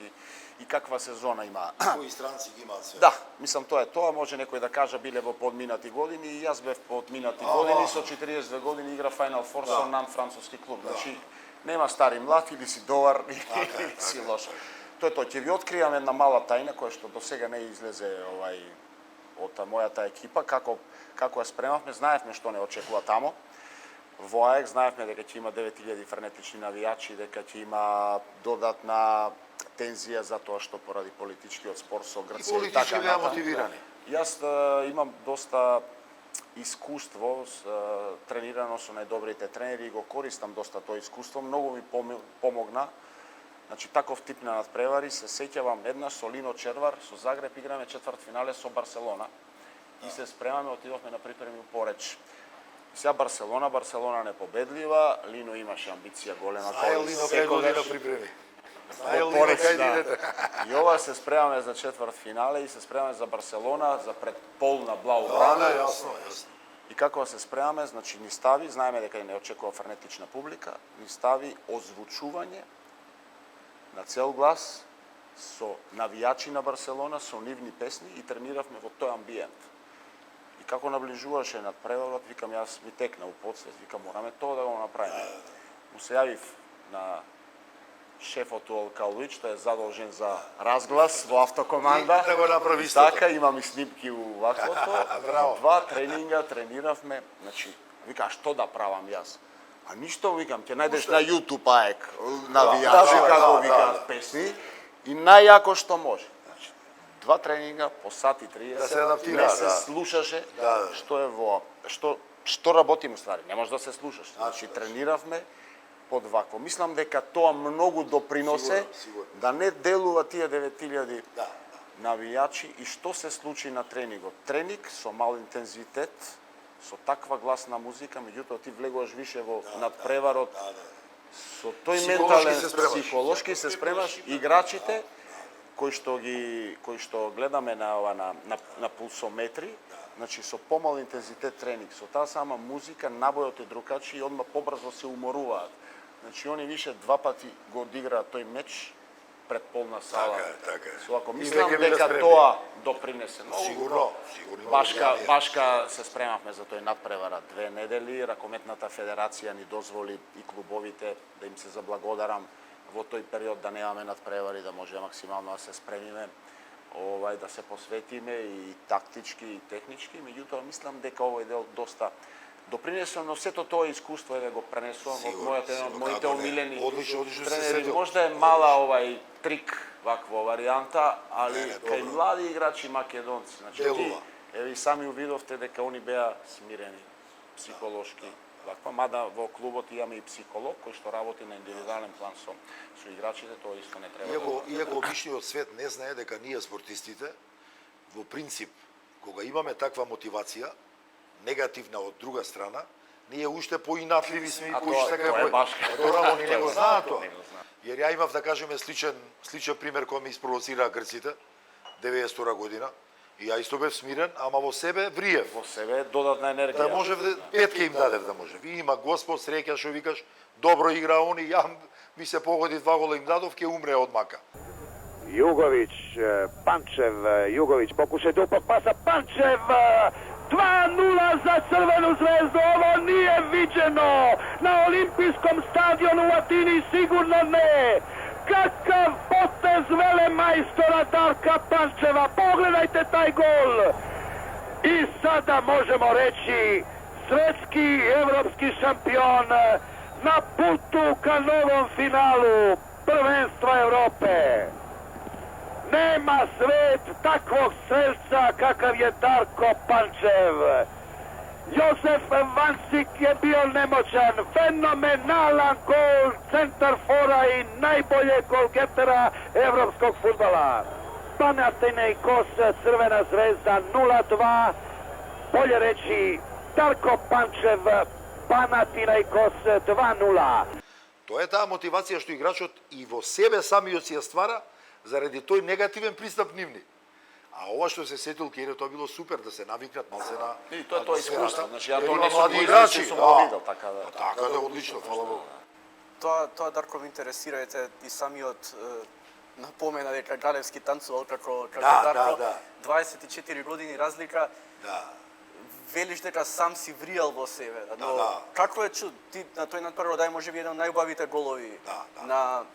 Speaker 4: и каква сезона имаат.
Speaker 3: Кои странци ги имаат се?
Speaker 4: Да, мислам тоа е тоа, може некој да кажа биле во подминати години и јас бев подминати години, со 42 години игра Final Four со нан-француски клуб. Значи, нема стари млад или си добар или си лош. Тоа е тоа, ќе ви откријам една мала тајна која што до сега не излезе од мојата екипа, како ја спремавме, знаевме што не очекува тамо. Во АЕК знаевме дека ќе има 9000 френетични навијачи, дека ќе има додатна тензија за тоа што поради политичкиот спор со Грција
Speaker 3: и политички беа мотивирани.
Speaker 4: Јас имам доста искуство, тренирано со најдобрите тренери и го користам доста тоа искуство, многу ми помогна. Значи, таков тип на надпревари се сеќавам еднаш со Лино Червар, со Загреб играме четвртфинале со Барселона и се спремаме, отидовме на припреми у Пореч. Сега Барселона непобедлива, Лино имаше амбиција голема.
Speaker 3: Лино кај година припреми.
Speaker 4: Пореч, да. И ова се спремаме за четвртфинале и се спремаме за Барселона, за предполна Блауграна.
Speaker 3: Да, јасно.
Speaker 4: И како се спремаме, значи ни стави, знаеме дека не очекува френетична публика, ни стави озвучување на цел глас, со навијачи на Барселона, со нивни песни и трениравме во тој амбиент. И како наближуваше надпреварот, викам, јас ми текна у подсвет, викам, мораме тоа да го направиме. Му се јавив на шефот Уол Калуич, тој е задолжен за разглас во автокоманда.
Speaker 3: Да го направи истото.
Speaker 4: Така, имам и снимки у ваквото. Два тренинга трениравме, значи, вика, што да правам јас? А ништо, викам, ќе најдеш на YouTube АЕК навијачи како викаат песни и најјако што може. Значи, два тренинга по сат и 30,
Speaker 3: да се адаптира,
Speaker 4: не се слушаше што е во што работиме ствари, не може да се слушаш. Значи трениравме под вакво. Мислам дека тоа многу доприносе да не делува тие 9000 навијачи и што се случи на тренингот. Тренинг со мал интензитет, со таква гласна музика, меѓутоа ти влегуваш више во надпреварот, со тој ментален, психолошки се спремаш, играчите кои што гледаме на пулсометри, значи со помал интензитет тренинг, со таа сама музика, набојот е другачи и одма побрзо се уморуваат. Значи они више два пати го одиграат тој меч пред полна сала.
Speaker 3: Така е.
Speaker 4: Со ако мислам дека тоа допринесе многу.
Speaker 3: Сигурно.
Speaker 4: Башка се спремавме за тој надпревара 2 недели, Ракометната федерација ни дозволи и клубовите да им се заблагодарам во тој период да немаме надпревари, да може максимално да се спремиме, да се посветиме и тактички и технички, меѓутоа мислам дека овој дел доста допринесувам, но сето тоа искуство да го пренесувам од моите омилени тренери. Можда е мала трик ваква варијанта, али кај млади играчи македонци, значи и сами увидовте дека они беа смирени психолошки. Ваква, мада во клубот имаме и психолог кој што работи на индивидуален план со играчите, тоа исто не треба.
Speaker 3: Иако обичниот свет не знае дека ние спортистите во принцип кога имаме таква мотивација негативна од друга страна, ние уште поинатливи сме и поиште како Дорамо ни не го знаат тоа. Jer ја имав да кажеме сличен пример кој ме испровоцира Грците 92 година. И ја исто бев смирен, ама во себе вриев.
Speaker 4: Во себе додатна енергија.
Speaker 3: Да можев петке им дадев да можев. И има Господ среќа што викаш, добро игра они, ја ми се погоди 2 гола им дадов, ќе умре од мака.
Speaker 5: Југовиќ, Панчев, Југовиќ покуша да паса Панчев 2:0 за Црвену звезду. Ово nije viđeno na olimpijskom stadionu u Atini, sigurno ne. Kakav potez velemajstora Darka Pančeva. Pogledajte taj gol. I sada možemo reći svetski i evropski šampion na putu ka novom finalu prvenstva Evrope. Nema svet takvog strelca kakav je Darko Pančev. Josef Vansik je bio nemoćan, fenomenalan gol centarfora i najboljeg golgetera evropskog fudbala. Panathinaikos Crvena zvezda 0-2, bolje reći Darko Pančev Panathinaikos 2-0.
Speaker 3: Тоа е таа мотивација што играчот и во себе самиот си ја ствара заради тој негативен пристап нивни. А ова што се сетил Кејре, тоа било супер да се навикнат малце на
Speaker 4: И тоа е искуство, значи ја
Speaker 3: Јер
Speaker 4: тоа
Speaker 3: има
Speaker 4: не сум
Speaker 3: млади
Speaker 4: го
Speaker 3: играчи,
Speaker 4: сум го видел, така да.
Speaker 3: Така да, одлично, фала Богу.
Speaker 2: Тоа Дарко ме интересира, ете и самиот напомена дека Галевски танцувал како
Speaker 3: Да,
Speaker 2: Дарко,
Speaker 3: да.
Speaker 2: 24 години разлика.
Speaker 3: Да.
Speaker 2: Велиш дека сам си вријал во себе, но
Speaker 3: да.
Speaker 2: како е ти на тој надпрво дај можеби еден од најубавите голови на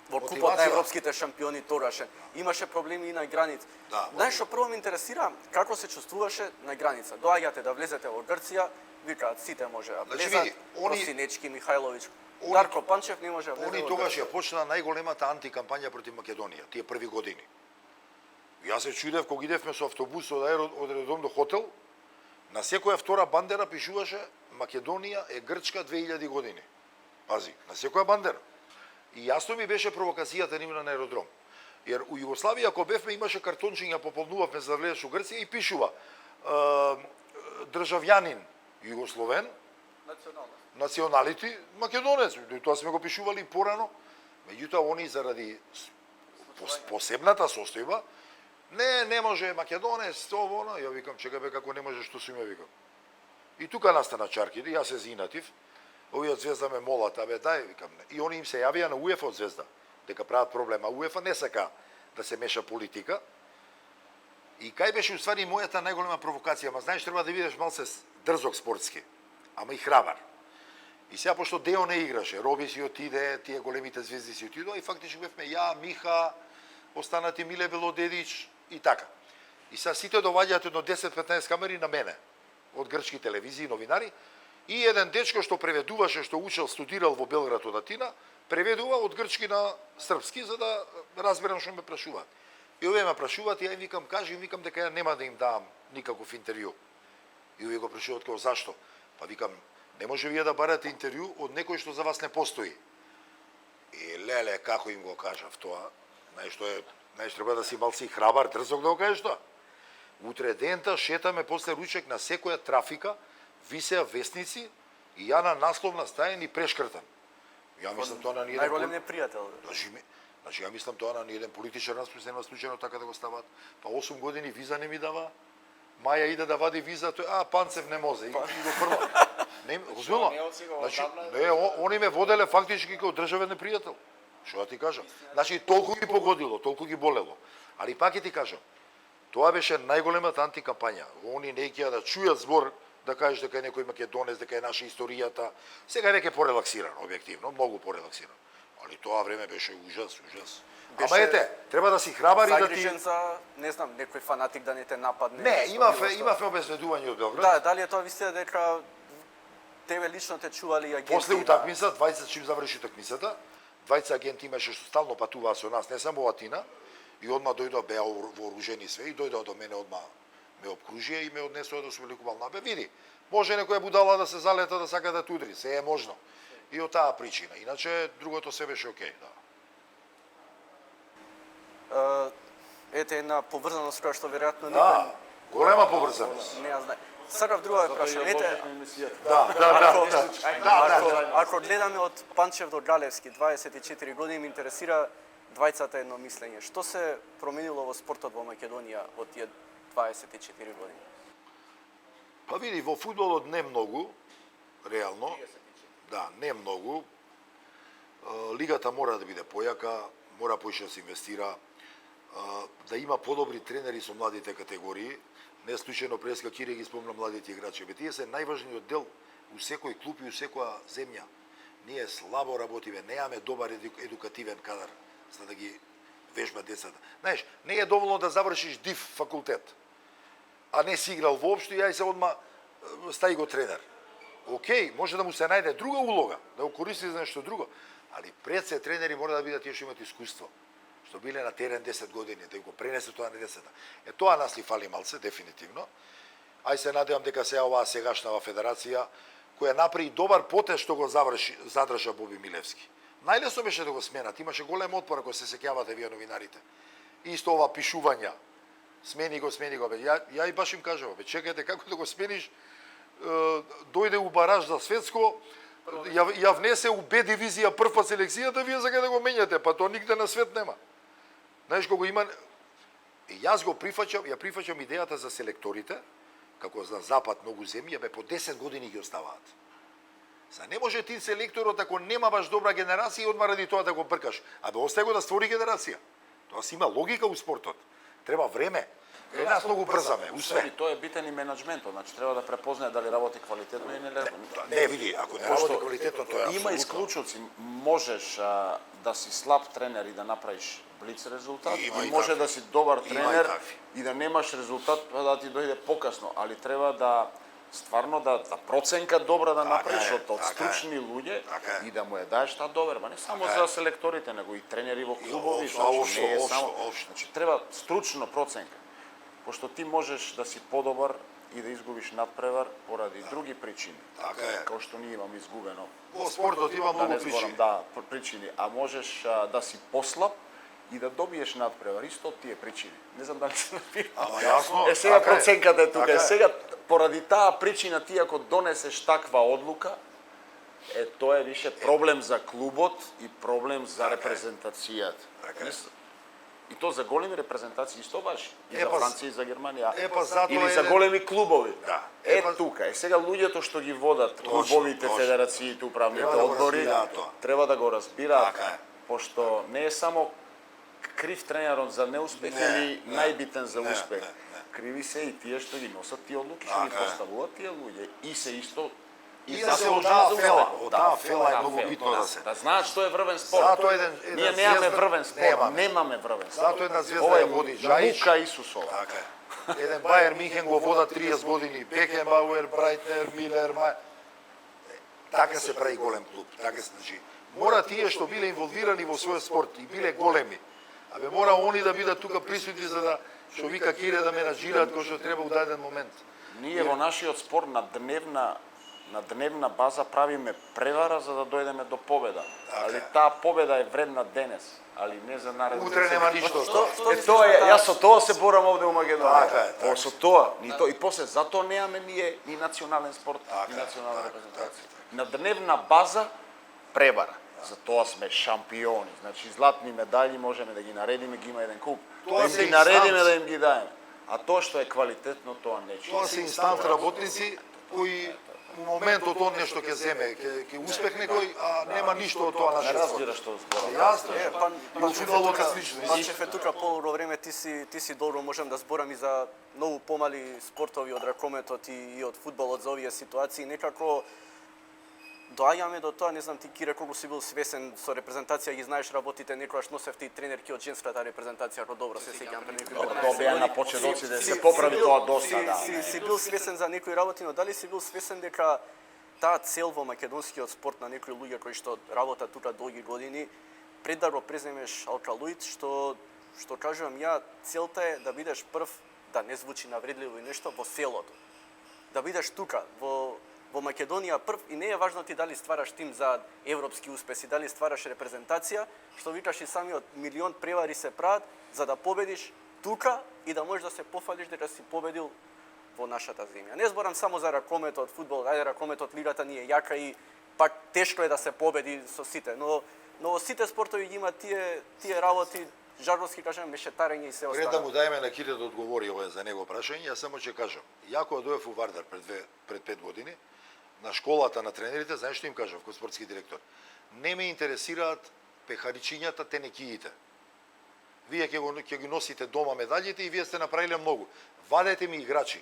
Speaker 2: во купот на
Speaker 3: Мотивација.
Speaker 2: европските шампиони тогаш. Имаше проблеми и на граница. Знаеш што прво ме интересира како се чувствуваше на граница. Доаѓате да влезете во Грција, викаат сите може да
Speaker 3: Значи,
Speaker 2: влезат,
Speaker 3: види, они-
Speaker 2: Просинечки, Михајловиќ. Дарко Панчев не може да влезе
Speaker 3: Они
Speaker 2: во
Speaker 3: тогаш
Speaker 2: Грција.
Speaker 3: ја почна најголемата антикампања против Македонија, тие први години. Јас се чудев кога идевме со автобус од аеродром до хотел, на секоја втора бандера пишуваше Македонија е Грчка 2000 години. Пази, на секоја бандера. И јасно ми беше провокацијата нивна на аеродром. Jer u Југославија, ако бевме, имаше картончиња, пополнувавме за да влезеш у Грција и пишува државјанин југословен, националити македонец. Тоа сме го пишували порано. Меѓутоа, они заради посебната состојба, не може македонец, тоа, оно. Ја викам, чека бе, како не може, што сум ја викам. И тука настана чарките, јас се зинатив. Овие од Звезда ме молат, абе дај, викам не. И они им се јавија на УЕФА од Звезда, дека прават проблема. УЕФА не сака да се меша политика. И кај беше уствари мојата најголема провокација, ама знаеш, треба да видиш малце дрзок спортски, ама и храбар. И сега, пошто Део не играше, Роби си отиде, тие големите звезди си отидоа и фактично бевме ја, Миха, останати Миле Велодедич и така. И сега сите доваѓаат едно 10-15 камери на мене, од грчки телевизии, новинари, и еден дечко што преведуваше, што учел, студирал во Белград од Атина, преведува од грчки на српски, за да разберам што ме прашуваат. И овие ме прашуваат, и ја им викам, кажи, им викам дека ја нема да им давам никаков интервју. И овие го прашуваат како зашто? Па викам, не може вие да барате интервју од некој што за вас не постои. И леле, како им го кажав тоа? Знаеш, треба да си малци храбар, дрзок да го кажеш тоа. Утре дента шетаме после ручек на секоја трафика, висеа вестници и ја на насловна стаја ни прешкртам. Ја мислам тоа на ниеден
Speaker 2: Најголем непријател.
Speaker 3: Значи, ја мислам тоа на ниеден политичар нас нема случајно така да го стават. Па 8 години виза не ми дава. Маја иде да вади виза, тој Панцев не може и го фрла. Не, озбилно. Значи, не, они ме воделе фактички како државен непријател. Што да ти кажам? Значи, толку ги погодило, толку ги болело. Али пак ќе ти кажам, тоа беше најголемата антикампања. Они не ќе да чујат збор да кажеш дека е некој македонец, дека е наша историјата. Сега е веќе порелаксирано, објективно, многу порелаксирано. Али тоа време беше ужас. Ама ете, треба да си храбар и да ти...
Speaker 2: Загрижен за, не знам, некој фанатик да не те нападне.
Speaker 3: Не, имавме обезбедување од Белград.
Speaker 2: Да, дали е тоа вистина дека тебе лично те чували агенти?
Speaker 3: После утакмица, 20 чим заврши утакмицата, 20 агенти имаше што стално патуваа со нас, не само во Атина, и одма дојдоа, беа вооружени све, и дојдоа до мене одма, ме обкружија и ме однесоа до Сувеликувална. Бе, види, може некоја будала да се залета да сака да тудри, се е можно. И од таа причина. Иначе, другото се беше окей, да.
Speaker 2: Ете една поврзаност која што веројатно
Speaker 3: Да, голема поврзаност.
Speaker 2: не ја знае. Сакав друга да прашам. Ете, ако гледаме од Панчев до Галевски, 24 години, ме интересира двајцата едномислење. Што се променило во спортот во Македонија од тие 24 години?
Speaker 3: Па види, во фудбалот не многу, реално. Да, не многу. Лигата мора да биде појака, мора поише да се инвестира, да има подобри тренери со младите категории. Не случајно преска Кире ги спомна младите играчи. Бе, тие се најважниот дел у секој клуб и у секоја земја. Ние слабо работиме, неаме добар едукативен кадар за да ги вежба децата. Знаеш, не е доволно да завршиш див факултет, а не си играл воопшто и ај се одма стаи го тренер. Океј, може да му се најде друга улога, да го користи за нешто друго, али пред се тренери мора да бидат тие што имат искуство, што биле на терен 10 години, да го пренесе тоа на децата. Тоа нас ли фали малце, дефинитивно. Ај се надевам дека сега оваа сегашнава федерација, која направи добар потез што го задржа Боби Милевски. Најлесно беше да го сменат, имаше голем отпор, ако се сеќавате вие новинарите. Исто ова пишувања, смени го, бе. Ја и баш им кажав, бе, чекајте како да го смениш, дојде у бараж за светско, ја внесе у Б дивизија прва селекцијата, вие сега да го менјате, па тоа нигде на свет нема. Знаеш кога има, јас го прифаќам, ја прифаќам идејата за селекторите, како за запад многу земји, бе по 10 години ги оставаат. За не може ти селекторот ако нема баш добра генерација одма ради тоа да го бркаш, а бе остај го да створи генерација. Тоа си има логика у спортот. Треба време. Нас многу брзаме, усве.
Speaker 4: И тоа е битен и менаџментот, значи треба да препознае дали работи квалитетно или не.
Speaker 3: Не, види, ако не работи квалитетно, тоа е апсолутно.
Speaker 4: Има исклучоци, можеш да си слаб тренер и да направиш блиц резултат, и може да си добар тренер и да немаш резултат, па да ти дојде покасно, али треба да стварно да проценка добра да направиш од стручни луѓе и да му ја даеш таа доверба, не само за селекторите, него и тренери во клубови, значи не е само, значи треба стручно проценка. Пошто ти можеш да си подобар и да изгубиш надпревар поради други причини.
Speaker 3: Така е.
Speaker 4: Као што ние имаме изгубено.
Speaker 3: Во спортот има многу причини.
Speaker 4: Да, причини, а можеш да си послаб и да добиеш надпревар, исто од тие причини. Не знам дали се напира.
Speaker 3: Ама јасно.
Speaker 4: Е сега
Speaker 3: така
Speaker 4: проценката е тука.
Speaker 3: така
Speaker 4: Сега поради таа причина ти ако донесеш таква одлука, тоа е више проблем за клубот и проблем за репрезентацијата.
Speaker 3: Така е.
Speaker 4: И то за големи репрезентации исто важи. И за
Speaker 3: Епа,
Speaker 4: Франција и за Германија.
Speaker 3: затоа
Speaker 4: Или за големи клубови.
Speaker 3: Да.
Speaker 4: Тука. Сега луѓето што ги водат клубовите,
Speaker 3: точно.
Speaker 4: федерациите, управните
Speaker 3: Треба да го
Speaker 4: одбори,
Speaker 3: разбираат тоа.
Speaker 4: треба да го разбираат,
Speaker 3: Така е.
Speaker 4: пошто не е само крив тренерот за неуспех или најбитен за успех. Криви се и тие што ги носат тие одлуки, што ги
Speaker 3: Така е.
Speaker 4: поставуваат тие луѓе. И се исто
Speaker 3: И да се од таа фела, од таа фела е многу битно да се.
Speaker 4: Да знаат што е врвен спорт.
Speaker 3: Затоа
Speaker 4: Ние немаме врвен спорт, немаме врвен спорт.
Speaker 3: Затоа една звезда
Speaker 4: Ова
Speaker 3: ја
Speaker 4: е
Speaker 3: води Джаич.
Speaker 4: мука Исусова.
Speaker 3: Така е. Еден Бајер Михен го вода 30 години, Бекенбауер, Брайтнер, Милер, така се прави голем клуб. Така се значи. Мора тие што биле инволвирани во својот спорт и биле големи. Абе мора они да бидат тука присутни за да што вика Кире да менаџираат кој што треба у даден момент.
Speaker 4: Ние во нашиот спорт на дневна база правиме превара за да дојдеме до победа. Али таа победа е вредна денес, али не за наредните.
Speaker 3: Утре нема ништо.
Speaker 4: Тоа е, јас со тоа се борам овде у Македонија.
Speaker 3: Така е, така.
Speaker 4: Со тоа, и после затоа немаме ние ни национален спорт, ни национална репрезентација. На дневна база превара. За тоа сме шампиони. Значи златни медали можеме да ги наредиме, ги има еден куп.
Speaker 3: Тоа
Speaker 4: Да
Speaker 3: се
Speaker 4: ги наредиме
Speaker 3: инстанци.
Speaker 4: да им ги даеме. А тоа што е квалитетно, тоа не
Speaker 3: Тоа се инстант работници кои у моментот он нешто ќе земе, ќе успех некој, а нема ништо од тоа
Speaker 4: Не
Speaker 3: нашиот спорт.
Speaker 4: разбираш што зборам.
Speaker 3: Јасно,
Speaker 2: Па
Speaker 3: и фудбалот е слично.
Speaker 2: Панчев е тука полуро време, ти си добро, можем да зборам и за многу помали спортови од ракометот и од фудбалот за овие ситуации. Некако доаѓаме до тоа, не знам ти Кире колку си бил свесен со репрезентација, ги знаеш работите, некогаш носевте и тренерки од женската репрезентација, ако добро се сеќам пред некои 15
Speaker 4: Тоа беа на почетоци да се поправи тоа доста, да.
Speaker 2: Си бил свесен за некои работи, но дали си бил свесен дека таа цел во македонскиот спорт на некои луѓе кои што работат тука долги години, пред да го преземеш алкалоид, што кажувам ја, целта е да бидеш прв, да не звучи навредливо и нешто, во селото. Да бидеш тука, во Македонија прв, и не е важно ти дали ствараш тим за европски успеси, дали ствараш репрезентација, што викаш и самиот милион превари се прават за да победиш тука и да можеш да се пофалиш дека си победил во нашата земја. Не зборам само за ракометот, фудбал, ајде ракометот, лигата ни е јака и пак тешко е да се победи со сите, но во сите спортови ги има тие работи, жарговски кажем, мешетарење и се
Speaker 3: Пред да
Speaker 2: останало.
Speaker 3: му даеме на Кире да одговори ова за него прашање, јас само ќе кажам. Ја кога дојдов у Вардар пред 5 години, на школата на тренерите, знаеш што им кажав кој спортски директор? Не ме интересираат пехаричињата, тенекиите. Вие ќе ги носите дома медалите и вие сте направиле многу. Вадете ми играчи.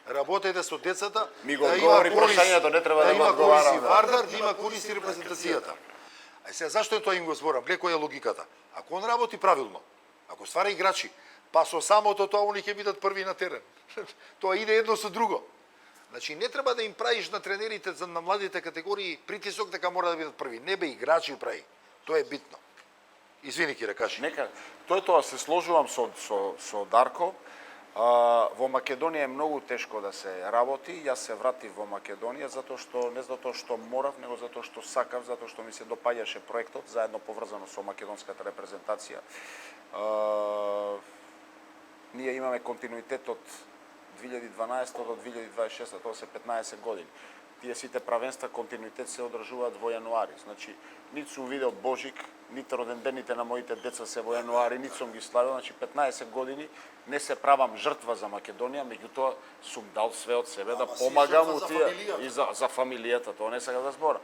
Speaker 3: Работете со децата,
Speaker 4: Ми го одговори прашањето, не треба да го
Speaker 3: има
Speaker 4: одговарам,
Speaker 3: кориси
Speaker 4: да.
Speaker 3: Вардар, да има кориси репрезентацијата. Ај сега зашто е тоа им го зборам? Гледа која е логиката. Ако он работи правилно, ако ствара играчи, па со самото тоа они ќе бидат први на терен. Тоа иде едно со друго. Значи не треба да им правиш на тренерите на младите категории притисок дека мора да бидат први. Не бе, играчи прави. Тоа е битно. Извини, Кире, кажи.
Speaker 4: Нека, тоа се сложувам со Дарко. Во Македонија е многу тешко да се работи. Јас се вратив во Македонија не затоа што морав, него затоа што сакав, затоа што ми се допаѓаше проектот, заедно поврзано со македонската репрезентација. Ние имаме континуитет од 2012 до 2026, тоа се 15 години. Тие сите правенства континуитет се одржуваат во јануари. Значи, нит сум видел Божик, нит родендените на моите деца се во јануари, нит сум ги славил. Значи, 15 години не се правам жртва за Македонија, меѓутоа сум дал све од себе да помагам у тие и за фамилијата, тоа не сакам да збора.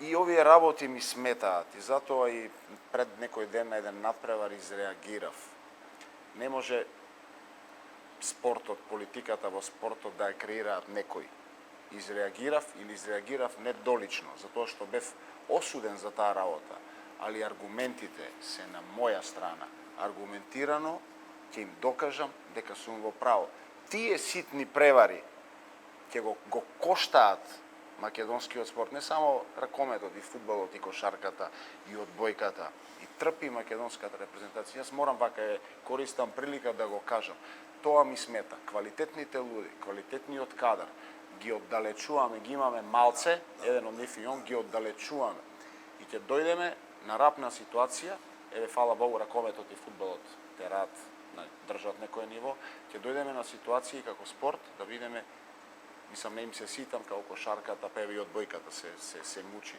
Speaker 4: И овие работи ми сметаат и затоа и пред некој ден на еден надпревар изреагирав. Не може спортот, политиката во спортот да ја креираат некој. Изреагирав недолично, затоа што бев осуден за таа работа, али аргументите се на моја страна. Аргументирано ќе им докажам дека сум во право. Тие ситни превари ќе го коштаат македонскиот спорт, не само ракометот и фудбалот и кошарката и одбојката, и трпи македонската репрезентација. Јас морам вака користам прилика да го кажам. Тоа ми смета. Квалитетните луди, квалитетниот кадар ги оддалечуваме, ги имаме малце, еден од нив и он ги оддалечуваме. И ќе дојдеме на рапна ситуација, еве фала Богу ракометот и фудбалот терат, држат некој ниво, ќе дојдеме на ситуации како спорт да видиме, мислам не им се ситам како кошарката, па и одбојката се мучи.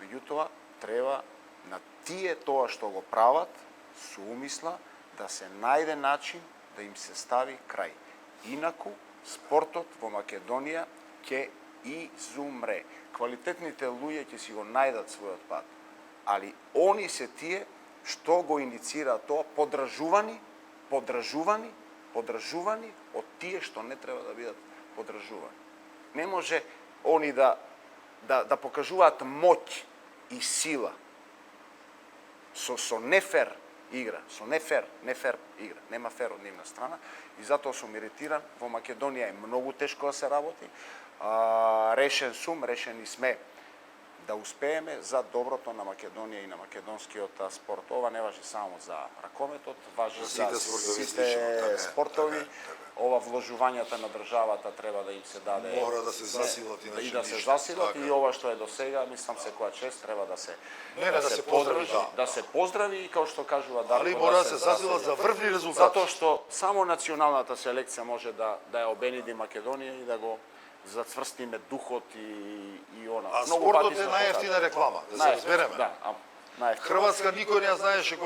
Speaker 4: Меѓутоа треба на тие тоа што го прават со умисла да се најде начин да им се стави крај. Инаку спортот во Македонија ќе изумре. Квалитетните луѓе ќе си го најдат својот пат. Али они се тие што го иницираат тоа, подражувани од тие што не треба да бидат подражувани. Не може они да покажуваат моќ и сила со нефер игра, со нефер игра. Нема фер од нивна страна и затоа сум иритиран. Во Македонија е многу тешко да се работи. Решени сме да успееме за доброто на Македонија и на македонскиот спорт. Ова не важи само за ракометот, важи за сите спортови. Ова вложувањата на државата треба да им се даде.
Speaker 3: Мора да се засилат
Speaker 4: и да се засилат и ова што е до сега, мислам секоја чест треба да се поздрави и како што кажува Дарко.
Speaker 3: Али мора да се засилат за врвни резултати.
Speaker 4: Затоа што само националната селекција може да ја обенеди Македонија и да го зацврстиме духот и она.
Speaker 3: А спортот е најефтина реклама, да се разбереме.
Speaker 4: Да,
Speaker 3: Хрватска никој не знаеше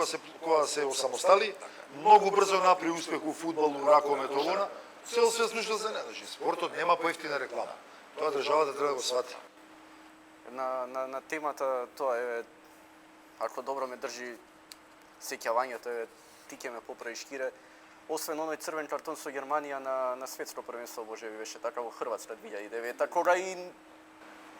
Speaker 3: кога се осамостали, многу брзо направи успех у фудбалу, ракометот, она, цел свет слуша за неа. Значи спортот нема поевтина реклама. Тоа државата треба да го свати.
Speaker 2: На темата тоа е, ако добро ме држи сеќавањето, ти ќе ме поправиш, Кире. Освен оној црвен картон со Германија на светско првенство, Боже ви беше така во Хрватска 2009, кога и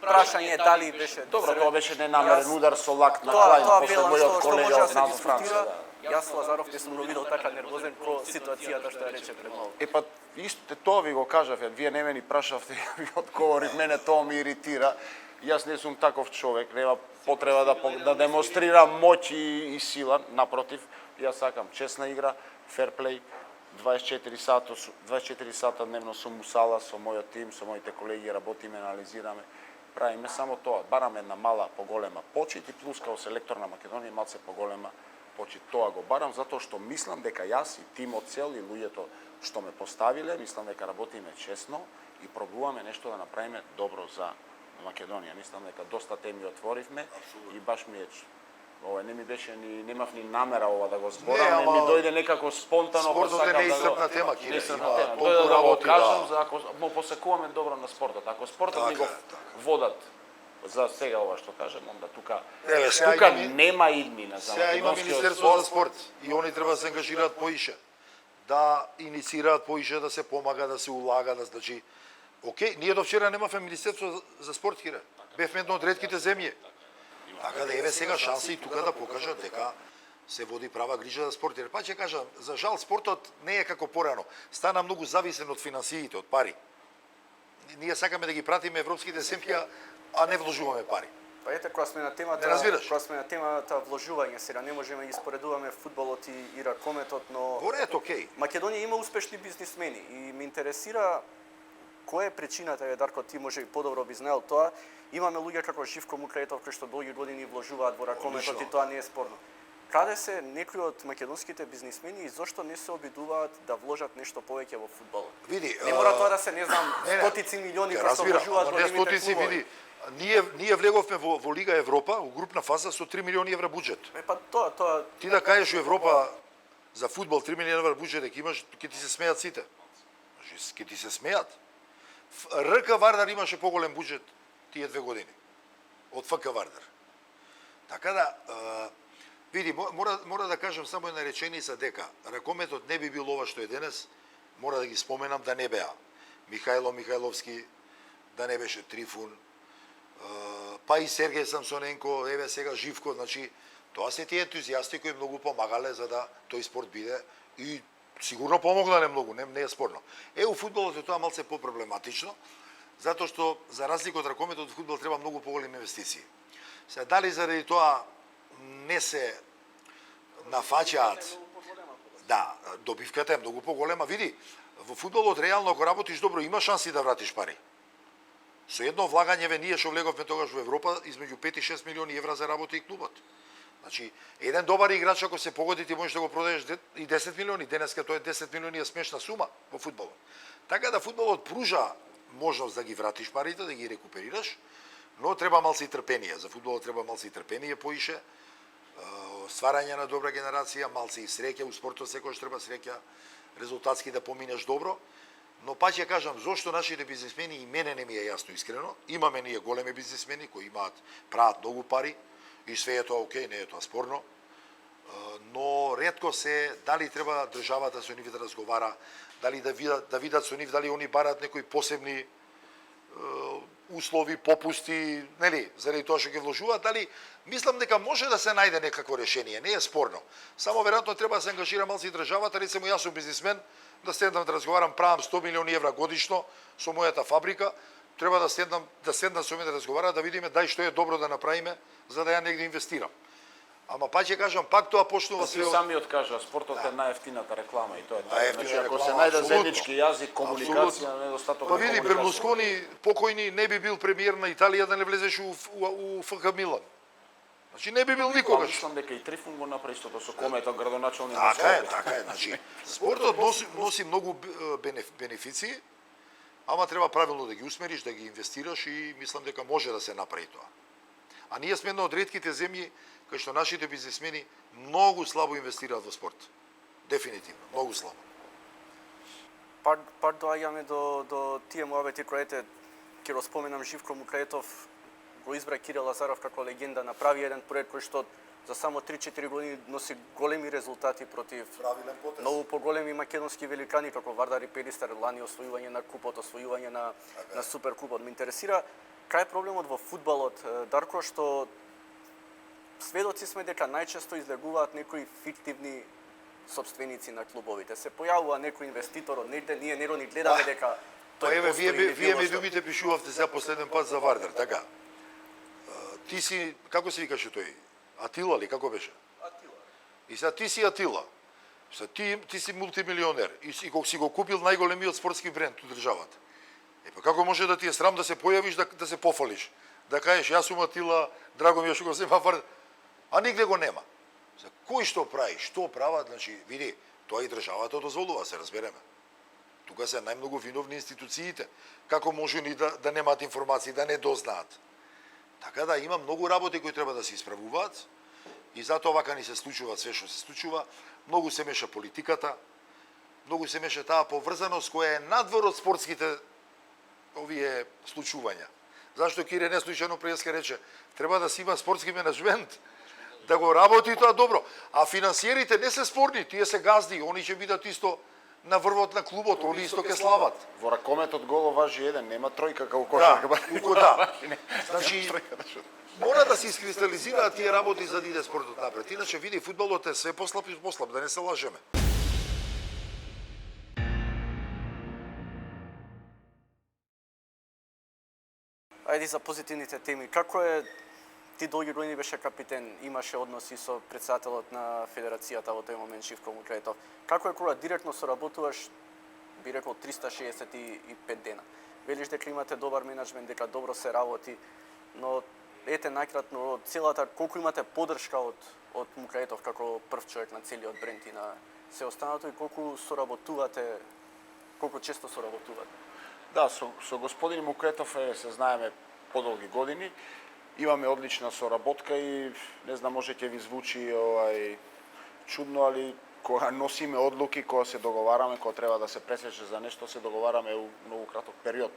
Speaker 2: прашање дали беше
Speaker 4: добро, тоа беше ненамерен удар со лак на крај после мојот колега од Назо Франција.
Speaker 2: Јас Лазаров не сум го видел така нервозен про ситуацијата што ја рече пред малку.
Speaker 4: Па исто тоа ви го кажав, вие не ме ни прашавте, ви одговорив, мене тоа ми иритира. Јас не сум таков човек, нема потреба да демонстрирам моќ и сила, напротив, јас сакам честна игра, ферплей, 24 сата дневно сум у сала со мојот тим, со моите колеги, работиме, анализираме, правиме само тоа, бараме една мала поголема почит и плюс као селектор на Македонија малце поголема почит. Тоа го барам затоа што мислам дека јас и тимот цел и луѓето што ме поставиле, мислам дека работиме честно и пробуваме нешто да направиме добро за Македонија. Мислам дека доста теми отворивме и баш ми е ова не ми беше немав ни намера ова да го зборам, ми дојде некако спонтано.
Speaker 3: Спортот е неисцрпна тема, Кире.
Speaker 4: Дојде да го кажам, за ако му посекуваме добро на спортот. Ако спортот ни го водат за сега ова што кажем, онда тука нема иднина за
Speaker 3: сега има Министерство за спорт и они треба да се ангажираат поише, да иницираат поише, да се помага, да се улага, да значи. Океј, ние до вчера немавме Министерство за спорт, Кире. Бевме една од ретките земји. Така да еве сега шанса и тука да покажат дека се води права грижа за спорт. Па ќе кажам, за жал спортот не е како порано. Стана многу зависен од финансиите, од пари. Ние сакаме да ги пратиме европските земја, а не вложуваме пари.
Speaker 2: Па ете, кога сме на темата,
Speaker 3: Не разбираш?
Speaker 2: кога сме на темата вложување, сега не можеме да ги споредуваме фудбалот и ракометот, но
Speaker 3: Горето окей.
Speaker 2: Македонија има успешни бизнисмени и ме интересира која е причината, Дарко, ти може и подобро би знаел тоа. Имаме луѓе како Живко Мукретов кои што долги години вложуваат во ракометот и тоа не е спорно. Каде се некои од македонските бизнисмени и зошто не се обидуваат да вложат нешто повеќе во фудбалот?
Speaker 3: Види,
Speaker 2: Не мора тоа да се, не знам,
Speaker 3: не,
Speaker 2: стотици милиони
Speaker 3: Ќе
Speaker 2: кои што
Speaker 3: разбирам,
Speaker 2: вложуваат
Speaker 3: ама
Speaker 2: во
Speaker 3: не
Speaker 2: нивните
Speaker 3: стотици,
Speaker 2: клубови.
Speaker 3: види. Ние влеговме во Лига Европа, во групна фаза со 3 милиони евра буџет.
Speaker 2: Па тоа
Speaker 3: Ти да кажеш во Европа за фудбал 3 милиони евра буџет дека имаш, ќе ти се смеат сите. Ќе ти се смеат. РК Вардар имаше поголем буџет тие 2 години од ФК Вардар. Така да, види, мора да кажам само една реченица дека ракометот не би бил ова што е денес, мора да ги споменам да не беа Михајло Михајловски, да не беше Трифун, па и Сергеј Самсоненко, еве сега Живко, значи тоа се тие ентузијасти кои многу помагале за да тој спорт биде и сигурно помогнале многу, не е спорно. У фудбалот е тоа малце попроблематично, затоа што за разлика од ракометот во фудбал треба многу поголеми инвестиции. Се дали заради тоа не се нафаќаат. Да, добивката е многу поголема. Види, во фудбалот реално ако работиш добро има шанси да вратиш пари. Со едно влагање ние што влеговме тогаш во Европа измеѓу 5 и 6 милиони евра заработи и клубот. Значи, еден добар играч ако се погоди ти можеш да го продадеш и 10 милиони, денеска тоа е 10 милиони е смешна сума во фудбалот. Така да фудбалот пружа можност да ги вратиш парите, да ги рекуперираш, но треба малце и трпение. За фудбалот треба малце и трпение поише, стварање на добра генерација, малце и среќа, у спортот секогаш треба среќа, резултатски да поминеш добро. Но па ќе кажам, зошто нашите бизнисмени и мене не ми е јасно искрено. Имаме ние големи бизнисмени кои прават многу пари и све е тоа окей, не е тоа спорно. Но ретко се дали треба државата со нив да разговара, дали да видат со нив дали они бараат некои посебни услови, попусти, нели, заради тоа што ќе вложуваат, дали мислам дека може да се најде некакво решение, не е спорно. Само веројатно треба да се ангажира малку и државата, рецимо јас сум бизнисмен, да седнам да разговарам, правам 100 милиони евра годишно со мојата фабрика, треба да седнам со мене да разговара, да видиме дај што е добро да направиме за да ја негде инвестирам. Ама па ќе кажам, пак тоа почнува
Speaker 4: Ти самиот кажа, спортот е најефтината реклама и тоа е тоа.
Speaker 3: Најефтина
Speaker 4: Значи, ако
Speaker 3: реклама,
Speaker 4: се најде
Speaker 3: апсолутно.
Speaker 4: заеднички јазик, комуникација, недостаток
Speaker 3: Па
Speaker 4: на
Speaker 3: види,
Speaker 4: комуникација.
Speaker 3: Берлускони покојни не би бил премиер на Италија да не влезеш у ФК Милан. Значи не би бил никогаш.
Speaker 4: Мислам дека и Трифун го направи истото со Комета, градоначалник.
Speaker 3: Така е. Значи, спортот носи многу бенефиции, ама треба правилно да ги усмериш, да ги инвестираш и мислам дека може да се направи тоа. А ние сме една од ретките земји кај што нашите бизнисмени многу слабо инвестираат во спорт. Дефинитивно, многу слабо.
Speaker 2: Пак доаѓаме до тие муабети кои ќе го споменам Живко Мукретов, го избра Кирил Лазаров како легенда, направи еден проект кој што за само 3-4 години носи големи резултати против
Speaker 3: Правилен потез.
Speaker 2: многу поголеми македонски великани како Вардар и Перистер, лани освојување на купот, освојување на суперкупот. Ме интересира кај е проблемот во фудбалот, Дарко, што сведоци сме дека најчесто излегуваат некои фиктивни собственици на клубовите. Се појавува некој инвеститор од негде, ние не гледаме дека
Speaker 3: Па
Speaker 2: тој
Speaker 3: еве,
Speaker 2: постои
Speaker 3: вие ми думите пишувавте за последен пат за Вардар, така? Ти си, како се викаше тој? Атила ли, како беше?
Speaker 2: Атила.
Speaker 3: И сега ти си Атила. Ти си мултимилионер и си го купил најголемиот спортски бренд у државата. Па како може да ти е срам да се појавиш, да се пофалиш? Да кажеш, јас сум Атила, драго ми е што го зема Вардар, а нигде го нема. Кој што прави, што прават, значи, види, тоа и државата дозволува, се разбереме. Тука се најмногу виновни институциите. Како може ни да немаат информации, да не дознаат? Така да има многу работи кои треба да се исправуваат и затоа вака ни се случува све што се случува. Многу се меша политиката, многу се меша таа поврзаност која е надвор од спортските овие случувања. Зашто Кире не случајно преска рече, треба да се има спортски менеджмент, да го работи тоа добро. А финансиерите не се спорни, тие се газди, они ќе бидат исто на врвот на клубот, они исто ќе слават.
Speaker 4: Во ракометот голо важи еден, нема тројка како
Speaker 3: Да,
Speaker 4: кошарка.
Speaker 3: уко да. Значи, мора да се искристализираат тие работи за да иде спортот напред. Иначе види фудбалот е све послаб и послаб, да не се лажеме.
Speaker 2: Ајде за позитивните теми. Како е, ти долги години беше капитен, имаше односи со председателот на федерацијата во тој момент Живко Мукретов. Како е кога директно соработуваш, би рекол 365 дена? Велиш дека имате добар менеджмент, дека добро се работи, но ете најкратно целата колку имате поддршка од Мукретов како прв човек на целиот бренд и на се останато и колку соработувате, колку често соработувате?
Speaker 4: Да, со господин Мукретов се знаеме подолги години. Имаме одлична соработка и не знам, може ќе ви звучи чудно, али кога носиме одлуки, кога се договараме, кога треба да се пресече за нешто, се договараме у многу краток период.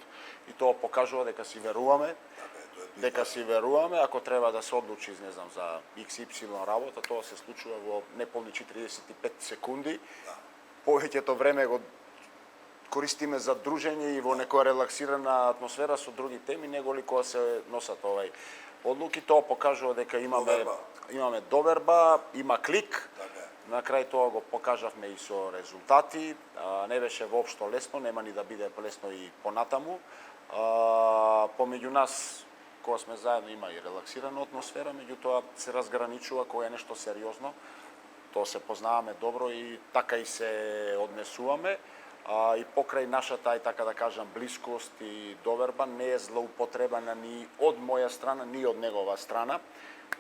Speaker 4: И тоа покажува дека си веруваме, ако треба да се одлучи, не знам, за XY работа, тоа се случува во неполни 45 секунди. Повеќето време го користиме за дружење и во некоја релаксирана атмосфера со други теми, него ли кога се носат одлуки, тоа покажува дека имаме доверба, има клик. На крај тоа го покажавме и со резултати. Не беше воопшто лесно, нема ни да биде лесно и понатаму. Помеѓу нас, кога сме заедно, има и релаксирана атмосфера, меѓутоа се разграничува кога е нешто сериозно. Тоа се познаваме добро и така и се однесуваме. И покрај нашата, така да кажам, блискост и доверба не е злоупотребана ни од моја страна, ни од негова страна,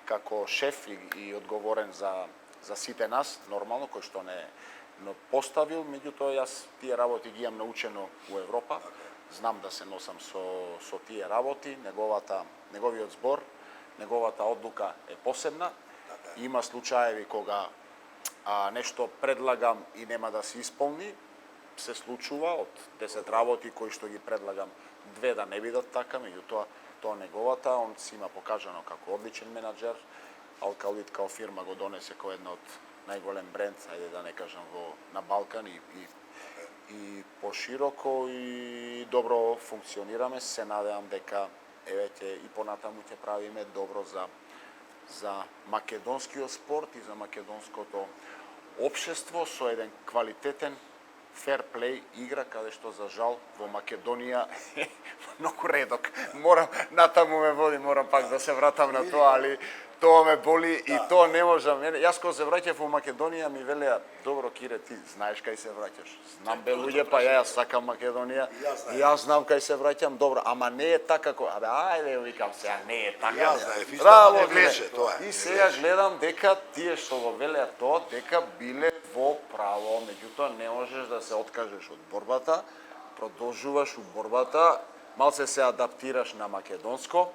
Speaker 4: како шеф и одговорен за сите нас, нормално, кој што не поставил, меѓутоа јас тие работи ги имам научено у Европа, знам да се носам со тие работи, неговиот збор, неговата одлука е посебна. Има случаеви кога нешто предлагам и нема да се исполни, се случува од 10 работи кои што ги предлагам, 2 да не бидат така, меѓутоа тоа неговата, он си има покажано како одличен менаџер. Алкалит као фирма го донесе кој една од најголем бренд, ајде да не кажам, на Балкан и пошироко и добро функционираме. Се надевам дека еве и понатаму ќе правиме добро за македонскиот спорт и за македонското општество со еден квалитетен fair play игра, каде што за жал во Македонија е многу редок. Натаму ме води, морам пак да се вратам на тоа, али тоа ме боли и тоа не можам. Јас кога се враќав во Македонија ми велеа, добро Кире, ти знаеш кај се враќаш. Знам бе луѓе, па јас сакам Македонија. Јас знам кај се враќам, добро, ама не е така ајде викам сега, не е така.
Speaker 3: Јас знае, физички не влече, тоа е.
Speaker 4: И сега гледам дека тие што го велеа тоа, дека биле во право, меѓутоа не можеш да се откажеш од борбата, продолжуваш у борбата, малце се адаптираш на македонско,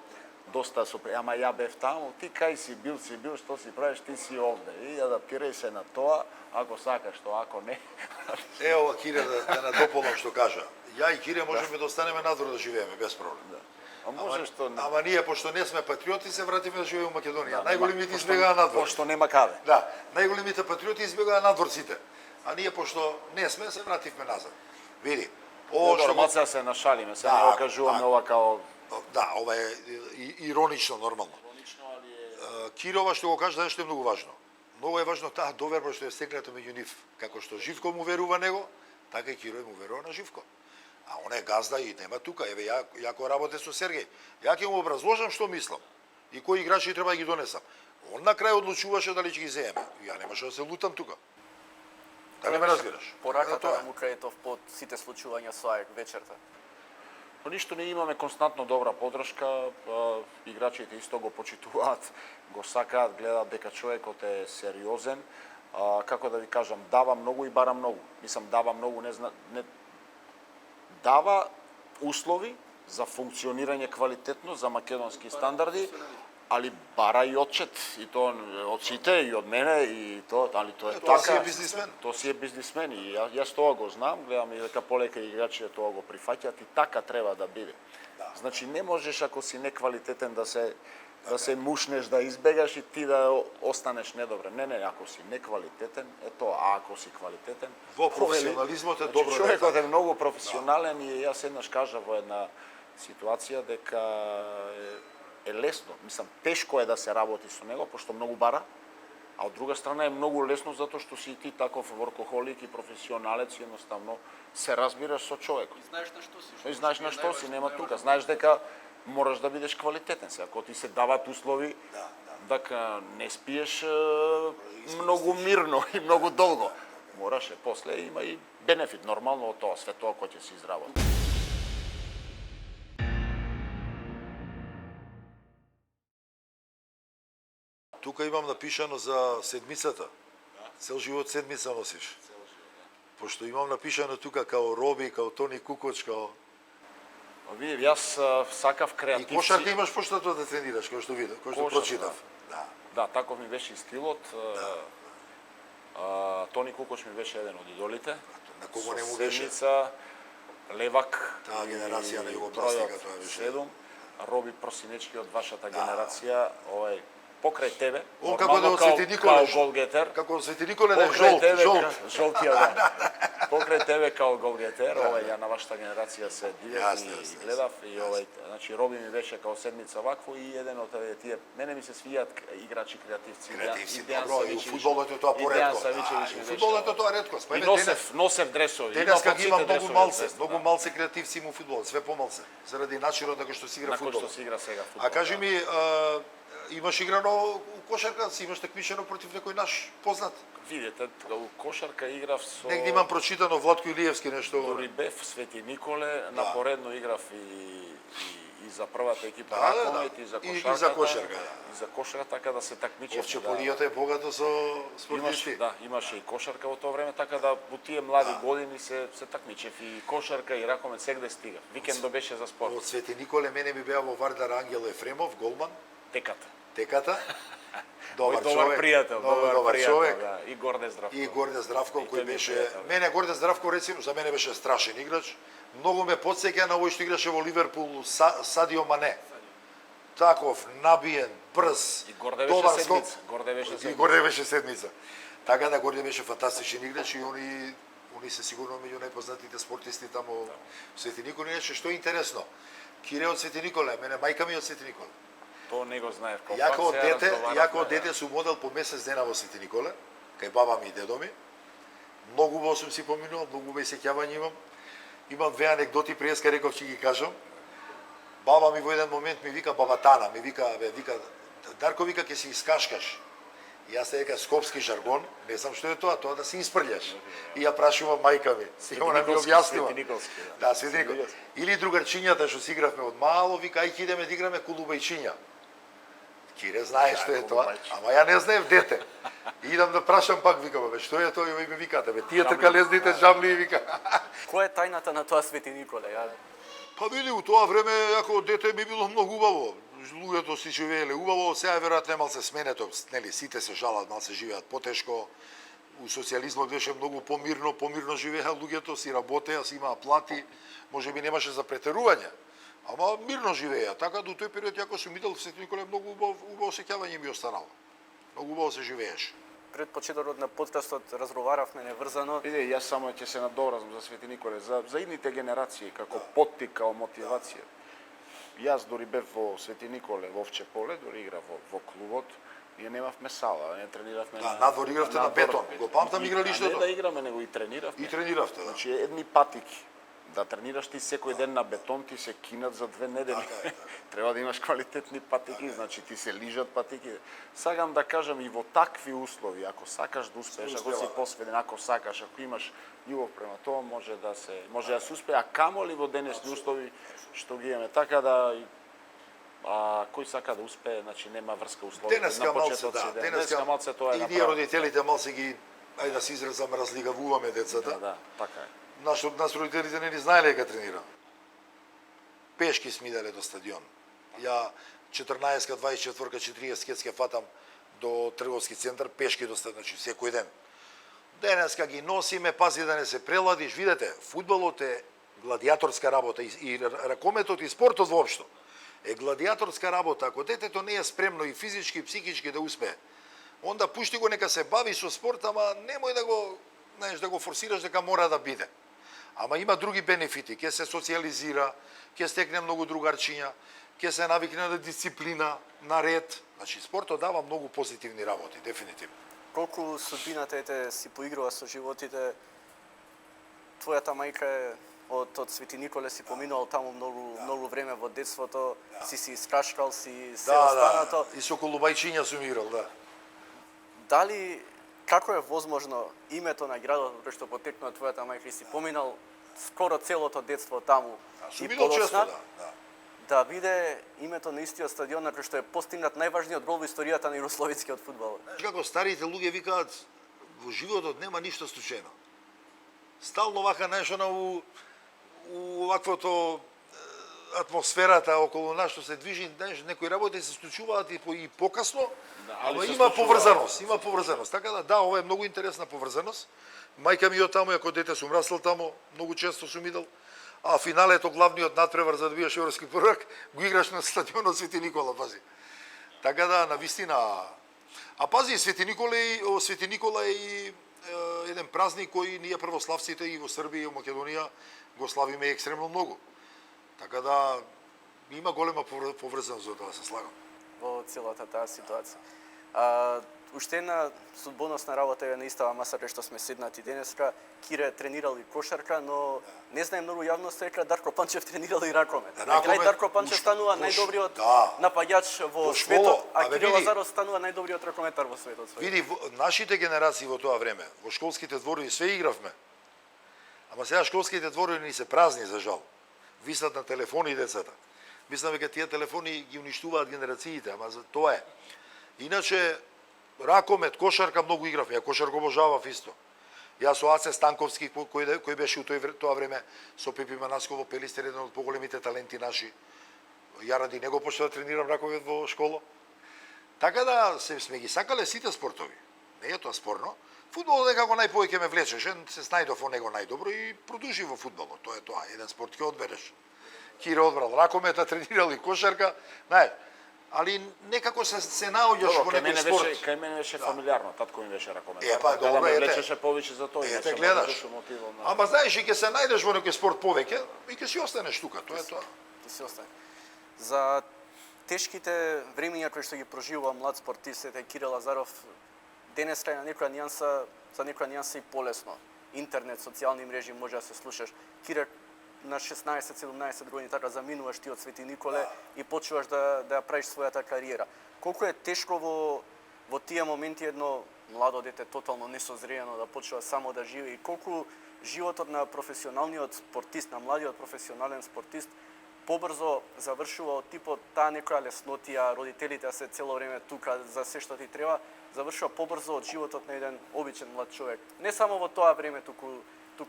Speaker 4: доста ама ја бев таму, ти кај си бил, што си правиш, ти си овде. И адаптирај се на тоа, ако сакаш тоа, ако не.
Speaker 3: Ова Кире да надополнам што кажа. Ја и Кире можеме да останеме надвор да живееме без проблем. Ама ние, пошто не сме патриоти, се вратиме да живееме во Македонија. Најголемите избегаа надвор.
Speaker 4: Пошто нема каде.
Speaker 3: Да, најголемите патриоти избегаа надвор сите. А ние, пошто не сме, се вративме назад. Види,
Speaker 4: ово што малце се нашалиме, се не окажуваме ова као...
Speaker 3: Да, ова е иронично, нормално. Кирова што го кажа, што е многу важно. Многу е важно таа доверба што е стекната меѓу нив. Како што Живко му верува него, така и Киро му верува на Живко. А он е газда и нема тука. Еве, ја кога работе со Сергеј, ја ќе му образложам што мислам и кои играчи треба да ги донесам. Он на крај одлучуваше дали ќе ги земе. Ја немаше да се лутам тука. Дали ме разбираш?
Speaker 2: Пораката на Мукретов под сите случувања со АЕК вечерта.
Speaker 4: По ништо не имаме константно добра поддршка, играчите исто го почитуваат, го сакаат, гледаат дека човекот е сериозен. Како да ви кажам, дава многу и бара многу. Мислам, дава многу, дава услови за функционирање квалитетно, за македонски стандарди, али бара и отчет, и тоа од сите, и од мене, и тоа, али тоа е така.
Speaker 3: Тоа си е бизнисмен.
Speaker 4: Тоа си е бизнисмен и јас тоа го знам, гледам и дека полека играчите тоа го прифаќаат и така треба да биде. Значи не можеш ако си неквалитетен да се да се мушнеш, да избегаш и ти да останеш недобрен. Не, ако си неквалитетен, е тоа, а ако си квалитетен,
Speaker 3: Во професионализмот е
Speaker 4: значи,
Speaker 3: добро.
Speaker 4: човекот е многу професионален и јас еднаш кажа во една ситуација дека е лесно, мислам, тешко е да се работи со него, пошто многу бара, а од друга страна е многу лесно затоа што си ти таков воркохолик и професионалец и едноставно се разбираш со човекот.
Speaker 2: Знаеш на што си.
Speaker 4: И знаеш на што си, нема тука. Знаеш дека мораш да бидеш квалитетен. Се ако ти се дават услови дека не спиеш многу мирно и многу долго, мораше после има и бенефит нормално од тоа, све тоа кој ќе се изработи.
Speaker 3: Тука имам напишано за седмицата. Цел живот седмица носиш. Пошто имам напишано тука као Роби, као Тони Кукоч, као...
Speaker 4: Види, јас сакав
Speaker 3: И
Speaker 4: креативци.
Speaker 3: кошарка имаш пошто да тренираш, кој што видов, кој што
Speaker 4: Кошарка,
Speaker 3: прочитав. Да.
Speaker 4: Да, таков ми беше и стилот. Тони Кукоч ми беше еден од идолите.
Speaker 3: На кого не му
Speaker 4: Со
Speaker 3: беше?
Speaker 4: Седмица, Левак,
Speaker 3: Таа генерација на
Speaker 4: и
Speaker 3: југопластика,
Speaker 4: бројот
Speaker 3: тоа беше.
Speaker 4: 7, Роби Просинечки од вашата генерација, покрај тебе.
Speaker 3: Он како да од
Speaker 4: нормално,
Speaker 3: Свети Николе,
Speaker 4: као голгетер.
Speaker 3: како од Свети Николе да е
Speaker 4: Покрај
Speaker 3: жолт,
Speaker 4: тебе,
Speaker 3: жолт.
Speaker 4: жолтија, да. Покрај тебе као голгетер, ја на вашата генерација се дивев
Speaker 3: Јасно,
Speaker 4: и
Speaker 3: јасно,
Speaker 4: гледав и значи Роби ми беше као седмица вакво и еден од тие мене ми се свијат играчи креативци.
Speaker 3: Креативци,
Speaker 4: Дејан
Speaker 3: добро, и у
Speaker 4: Савичевиќ.
Speaker 3: фудбалот е тоа
Speaker 4: И Дејан
Speaker 3: поретко.
Speaker 4: Савичевиќ
Speaker 3: И
Speaker 4: ми
Speaker 3: у
Speaker 4: беше.
Speaker 3: фудбалот е тоа реткост. Па
Speaker 4: И
Speaker 3: еве
Speaker 4: носев дресови.
Speaker 3: денеска ги
Speaker 4: по
Speaker 3: имам
Speaker 4: сите
Speaker 3: многу
Speaker 4: дресови
Speaker 3: малце,
Speaker 4: од Зvezda,
Speaker 3: многу малце креативци има фудбал, све помалце, заради начинот на кој што се игра
Speaker 4: на кој
Speaker 3: фудбал.
Speaker 4: што се игра сега фудбал.
Speaker 3: А кажи ми, имаш играно у кошарка, си имаш такмичено против некој наш познат?
Speaker 4: Видете, у кошарка играв со...
Speaker 3: Негде имам прочитано Владко Илиевски нешто.
Speaker 4: Дури бев Свети Николе, напоредно играв и за првата екипа
Speaker 3: Да, да,
Speaker 4: ракомет,
Speaker 3: да.
Speaker 4: и за
Speaker 3: И
Speaker 4: кошарката.
Speaker 3: за кошарка, да.
Speaker 4: И за кошарка, така да се такмичев.
Speaker 3: Овче полијата е богато со спортисти.
Speaker 4: Имаше и кошарка во тоа време, така да во тие млади години се такмичев и кошарка и ракомет сегде стига. Викендо беше за спорт.
Speaker 3: Од Свети Николе мене ми беа во Вардар Ангел Ефремов, голман,
Speaker 4: Теката.
Speaker 3: теката.
Speaker 4: Добар пријател,
Speaker 3: добар човек.
Speaker 4: Да, и Горде Здравков.
Speaker 3: И Горде Здравков
Speaker 4: И
Speaker 3: кој
Speaker 4: тој ми
Speaker 3: беше,
Speaker 4: пријател.
Speaker 3: мене Горде Здравков рецимо за мене беше страшен играч. Многу ме потсеќа на овој што играше во Ливерпул Садио Мане. Таков набиен, брз,
Speaker 4: И Горде беше
Speaker 3: добар скок.
Speaker 4: седмица. Горде беше
Speaker 3: И
Speaker 4: седмица.
Speaker 3: Горде беше седмица. Така да Горде беше фантастичен играч и они се сигурно меѓу најпознатите спортисти тамо во Свети Николе. Иначе што е интересно, Кире од Свети Николе, мене мајка ми е од Свети Николе.
Speaker 4: Тоа не го знаев.
Speaker 3: Ја како дете сум одел по месец дена во Свети Николе, кај баба ми и дедо ми. Многу убаво сум си поминувал, многу убави сеќавања имам. Имам две анекдоти, преска реков ќе ги кажам. Баба ми во еден момент ми вика, баба Тана, ми вика, Дарко вика ќе се искашкаш. И јас века скопски жаргон, не знам што е тоа да се испрљаш. И ја прашувам мајка ми. Сега она ми објаснила.
Speaker 4: Свети Николски,
Speaker 3: Да, Свети Николски. Или другарчињата што си игравме од мало, вика ај ќе идеме да играме кулубајчиња. Кире знае што е тоа, ама ја не знаев дете. И идам да прашам пак, викам, бе, што е тоа и ми викате, бе, тие тркалезните жамли, вика.
Speaker 2: Која е тајната на тоа Свети Николе?
Speaker 3: Па види, у тоа време, ако дете ми било многу убаво. Луѓето си живееле убаво, сега веројатно малце сменето, нели, сите се жалат, малце живеат потешко. У социјализмот беше многу помирно живеа луѓето, си работеа, си имаа плати, можеби немаше за претерување. Ама мирно живеа, така до тој период јако сум видел Свети Николе многу убаво сеќавање ми останало. Многу убаво се живееше.
Speaker 2: Пред почетокот на подкастот разговаравме неврзано.
Speaker 4: Види, јас само ќе се надоврзам за Свети Николе, за идните генерации, како поттик, како мотивација. Јас дори бев во Свети Николе, во Овче поле, дори играв во клубот. Ние немавме сала, не трениравме
Speaker 3: Да, надвор игравте на бетон. Го памтам игралиштето.
Speaker 4: Не да играме, него и трениравме.
Speaker 3: И трениравте, да.
Speaker 4: Значи едни патики. Да тренираш ти секој ден на бетон, ти се кинат за 2 недели. Треба да имаш квалитетни патики, значи ти се лижат патики. Сакам да кажам и во такви услови, ако сакаш да успееш, ако си посветен, ако сакаш, ако имаш љубов према тоа, може да се успее, а камоли во денесни услови што ги имаме. Така да кој сака да успее, значи нема врска услови.
Speaker 3: Денеска малце, да.
Speaker 4: Денеска малце тоа е
Speaker 3: и ние
Speaker 4: направо.
Speaker 3: родителите малце ги, ајде да се изразам, разлигавуваме децата.
Speaker 4: Да, така е.
Speaker 3: Нас родителите не ни знаеле дека тренирам. Пешки сме иделе до стадион. Ја 14-ка, 24-ка, 40-ка ќе фатам до трговски центар, пешки до стадион, значи секој ден. Денеска ги носиме, пази да не се преладиш. Видете, фудбалот е гладиаторска работа и ракометот и спортот воопшто е гладиаторска работа. Ако детето не е спремно и физички и психички да успее, онда пушти го нека се бави со спорт, ама немој да го, знаеш, да го форсираш дека мора да биде. Ама има други бенефити, ќе се социализира, ќе стекне многу другарчиња, ќе се навикне на дисциплина, на ред. Значи спортот дава многу позитивни работи, дефинитивно.
Speaker 2: Колку судбината ете си поигрува со животите, твојата мајка е од Свети Николе, си поминувал таму многу време во детството, си искашкал, си се останато.
Speaker 3: И со колубајчиња сум играл, да.
Speaker 2: Дали, како е возможно името на градот кај што потекнува твојата мајка и си поминал скоро целото детство таму
Speaker 3: Сум
Speaker 2: и
Speaker 3: видел често,
Speaker 2: подоцна,
Speaker 3: да.
Speaker 2: да биде името на истиот стадион на кој што е постигнат најважниот гол во историјата на југословенскиот фудбал?
Speaker 3: Како старите луѓе викаат, во животот нема ништо случајно. Стално вака нешто у ваквото атмосферата околу нас што се движи, некои работи се случуваат и покасно, ама има поврзаност, Така да, ова е многу интересна поврзаност. Мајка ми од таму, ако дете сум расел таму, многу често сум идел. А финалето, главниот надпревар за да бидеш европски првак, го играш на стадионот Свети Никола, пази. Така да, навистина. А пази, Свети Никола е и еден празник кој ние православците и во Србија и во Македонија го славиме екстремно многу. Така да има голема поврзаност за тоа, се слагам.
Speaker 2: Во целата таа ситуација. Уште една судбоносна работа е на истава маса кај што сме седнати денеска. Кире тренирал и кошарка, но не знае многу јавност река Дарко Панчев тренирал и ракомет. На крај Дарко Панчев станува најдобриот напаѓач во светот, а Кире Лазаров станува најдобриот ракометар во светот.
Speaker 3: Види, нашите генерации во тоа време, во школските дворови све игравме. Ама сега школските дворови ни се празни, за жал. Виснат на телефони децата. Мислам дека тие телефони ги уништуваат генерациите, ама за тоа е. Иначе, ракомет, кошарка многу игравме, ја кошарка обожавав исто. Јас со Аце Станковски, кој беше у тоа време, со Пепи Манаско во Пелистер, еден од поголемите таленти наши. Ја ради него почнав да тренирам раковет во школа. Така да, сме ги сакале сите спортови. Не е тоа спорно. Фудбалот некако најповеќе ме влечеше, се снајдов во него најдобро и продолжи во фудбалот. Тоа е тоа, еден спорт ќе одбереш. Кире одбрал ракомета, тренирал и кошарка, знаеш. Али некако се наоѓаш во некој спорт.
Speaker 4: Кај мене беше фамилиарно, татко ми беше ракометар.
Speaker 3: Добро,
Speaker 4: ме влечеше повеќе за тоа.
Speaker 3: Ете, гледаш. Ама знаеш, и ќе се најдеш во некој спорт повеќе и ќе си останеш тука, тоа е тоа.
Speaker 2: Ќе си остане. За тешките времиња кои што ги проживува млад спортист Кире Лазаров, денеска е на некоја нијанса и полесно. Интернет, социјални мрежи може да се слушаш. Кире, на 16-17 години така заминуваш ти од Свети Николе и почнуваш да ја правиш својата кариера. Колку е тешко во тие моменти едно младо дете тотално несозрено да почнува само да живее и колку животот на професионалниот спортист, на младиот професионален спортист побрзо завршува од типот таа некоја леснотија, родителите се цело време тука за се што ти треба, завршува побрзо од животот на еден обичен млад човек. Не само во тоа време, туку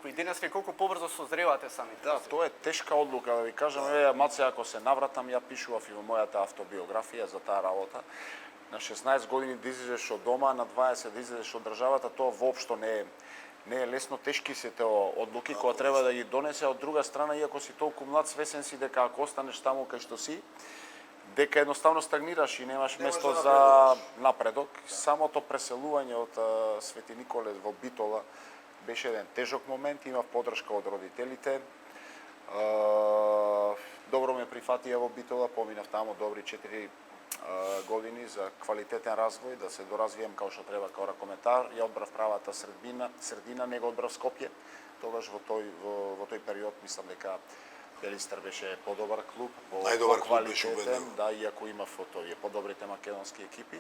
Speaker 2: и денеска колку побрзо созревате самите.
Speaker 4: Да, тоа е тешка одлука, да ви кажам, Маце, ако се навратам, ја пишував и во мојата автобиографија за таа работа. На 16 години да излезеш од дома, на 20 да излезеш од државата, тоа воопшто не е лесно, тешки се те одлуки кои треба да ги донесе. Од друга страна, иако си толку млад, свесен си дека ако останеш таму кај што си, дека едноставно стагнираш и немаш место за напредок. Самото преселување од Свети Николе во Битола беше еден тежок момент, имав поддршка од родителите. Добро ме прифатија во Битола, поминав таму добри 4 години за квалитетен развој, да се доразвијам како што треба како ракометар. Ја одбрав правата средина, него одбрав Скопје. Тогаш во тој период мислам дека Пелистер беше подобар клуб, по-квалитетен, да, иако имав од овие подобрите македонски екипи.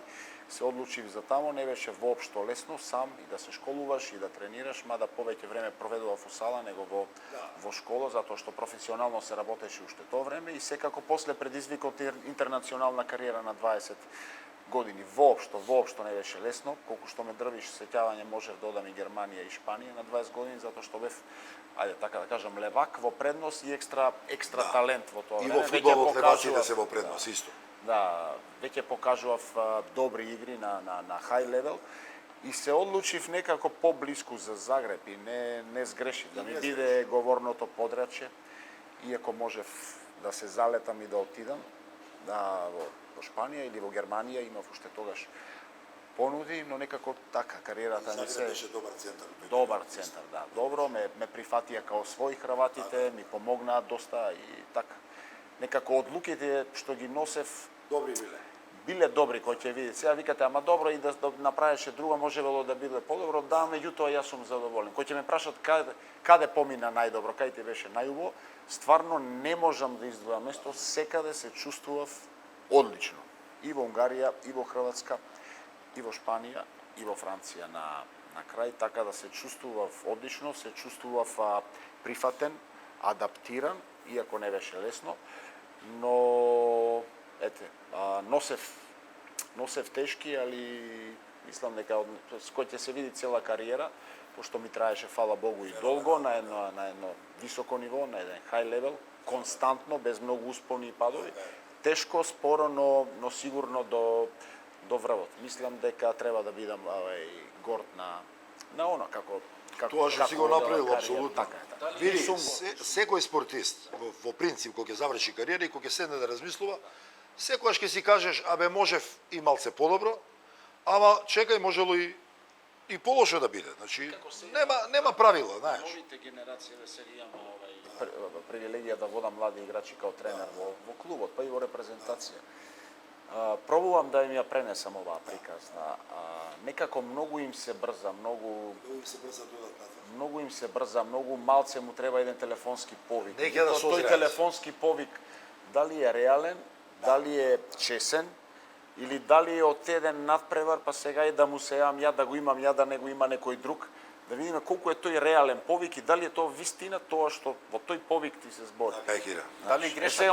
Speaker 4: Се одлучив за тамо, не беше воопшто лесно сам и да се школуваш и да тренираш, мада повеќе време проведував во сала него во школа, затоа што професионално се работеше уште тоа време и секако после предизвикот интернационална кариера на 20 години. Воопшто не беше лесно, колку што ме дрвиш сеќавање можев да одам и Германија и Шпанија на 20 години, затоа што бев, ајде така да кажам, левак во предност и екстра талент во тоа време.
Speaker 3: И во фудбалот леваците се во предност исто.
Speaker 4: Да, веќе покажував добри игри на хај левел и се одлучив некако поблиску за Загреб и не сгрешив да ми биде говорното подрачје, иако можев да се залетам и да отидам. во Шпанија или во Германија, имав уште тогаш понуди, но некако така кариерата ми се
Speaker 3: беше добар центар.
Speaker 4: добар центар, да. Добро ме прифатија као своји хрватите, ми помогнаа доста и така. Некако одлуките што ги носев
Speaker 3: Добри
Speaker 4: биле добри, кој ќе види. Сега викате, ама добро и да направеше друго, можело да биде подобро, да, меѓутоа јас сум задоволен. Кој ќе ме прашат каде помина најдобро, кај ти беше најубаво, стварно не можам да издвојам место, секаде се чувствував одлично. И во Унгарија, и во Хрватска, и во Шпанија, и во Франција на крај, така да се чувствував одлично, се чувствував прифатен, адаптиран, иако не беше лесно, но ете, носев тешки, али мислам дека кој ќе се види цела кариера, пошто ми траеше, фала Богу, и долго, на едно високо ниво, на еден high level, константно, без многу успони и падови. Тешко, споро, но сигурно до врвот. Мислам дека треба да бидам горд на оно, како
Speaker 3: Тоа што си го направил, апсолутно.
Speaker 4: Така е.
Speaker 3: Види, секој спортист, во принцип, кога ќе заврши кариера и кога ќе седне да размислува, секогаш ќе си кажеш, абе можев и малце подобро, ама чекај, можело и полошо да биде. Значи, нема правила, знаеш.
Speaker 4: Новите генерации, сега имам привилегија да водам млади играчи као тренер во клубот, па и во репрезентација. Пробувам да им ја пренесам оваа приказна. Некако многу им се брза, многу им се брза, многу малце му треба еден телефонски повик. Тој телефонски повик дали е реален, дали е чесен, или дали е од еден надпревар, па сега и да му се јавам ја, да го имам ја, да не го има некој друг, да видиме колку е тој реален повик и дали е тоа вистина тоа што во тој повик ти се збори.
Speaker 2: Дали грешат?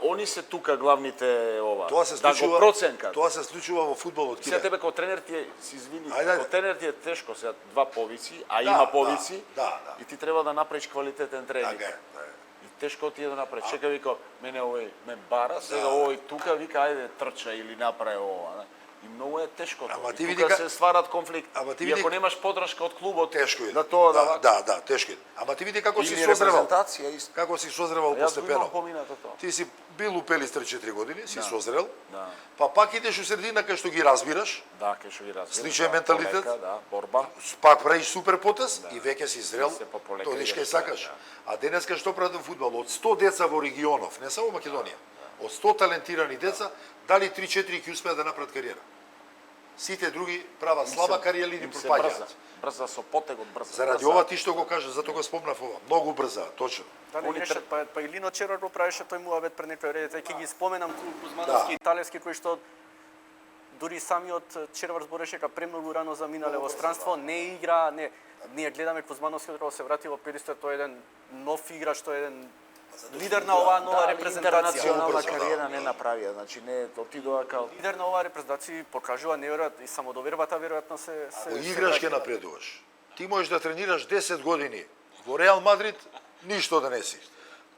Speaker 4: Они се тука главните
Speaker 3: Тоа се
Speaker 4: да го проценкат.
Speaker 3: Тоа се случува во фудбалот.
Speaker 4: Сега тебе како тренер ти си извини, како тренер ти е тешко сега два повици, има повици и ти треба да направиш квалитетен тренинг. И тешко ти е да направиш. Чекај, вика, мене овој ме бара, сега овој тука вика ајде трча или направи ова. И многу е тешко тоа. И тука се стварат конфликт. И ако немаш подршка од клубот,
Speaker 3: на
Speaker 4: тоа
Speaker 3: да, тешко е. Ама ти види како си созревал. Како си созревал постепено. Ти си бил у Пелистер 4 години, си созрел. Па пак идеш у средина кај што ги разбираш.
Speaker 4: Да, кај што ги разбираш.
Speaker 3: Сличен менталитет.
Speaker 4: Да, борба.
Speaker 3: Пак правиш супер потез и веќе си зрел. Тоа ништо сакаш. А денеска што прават во фудбал? Од 100 деца во регионов, не само Македонија. Од 100 талентирани деца, дали 3-4 ќе успеат да направат кариера. Сите други прават слаба кариера или пропаѓаат.
Speaker 4: Брза со потегот, брза.
Speaker 3: Заради ова ти што го кажа, затоа го спомнав ова. Многу брза, точно.
Speaker 2: Дали грешат, па и Лино Черар го правеше тој муавет пред некој ред, ќе ги споменам Кузмановски, италијски, кој што дури самиот Червар збореше дека премногу рано заминале во странство, не игра, ние гледаме Кузмановски кога се врати во Пелистер, тој е еден нов играч, тој е еден лидер на оваа нова репрезентација.
Speaker 4: Интернационална кариера не направија, значи не отидоа као
Speaker 2: лидер на оваа репрезентација, покажува неверојатно и самодовербата веројатно се
Speaker 3: Ако играш ќе напредуваш. Ти можеш да тренираш 10 години во Реал Мадрид, ништо да не си.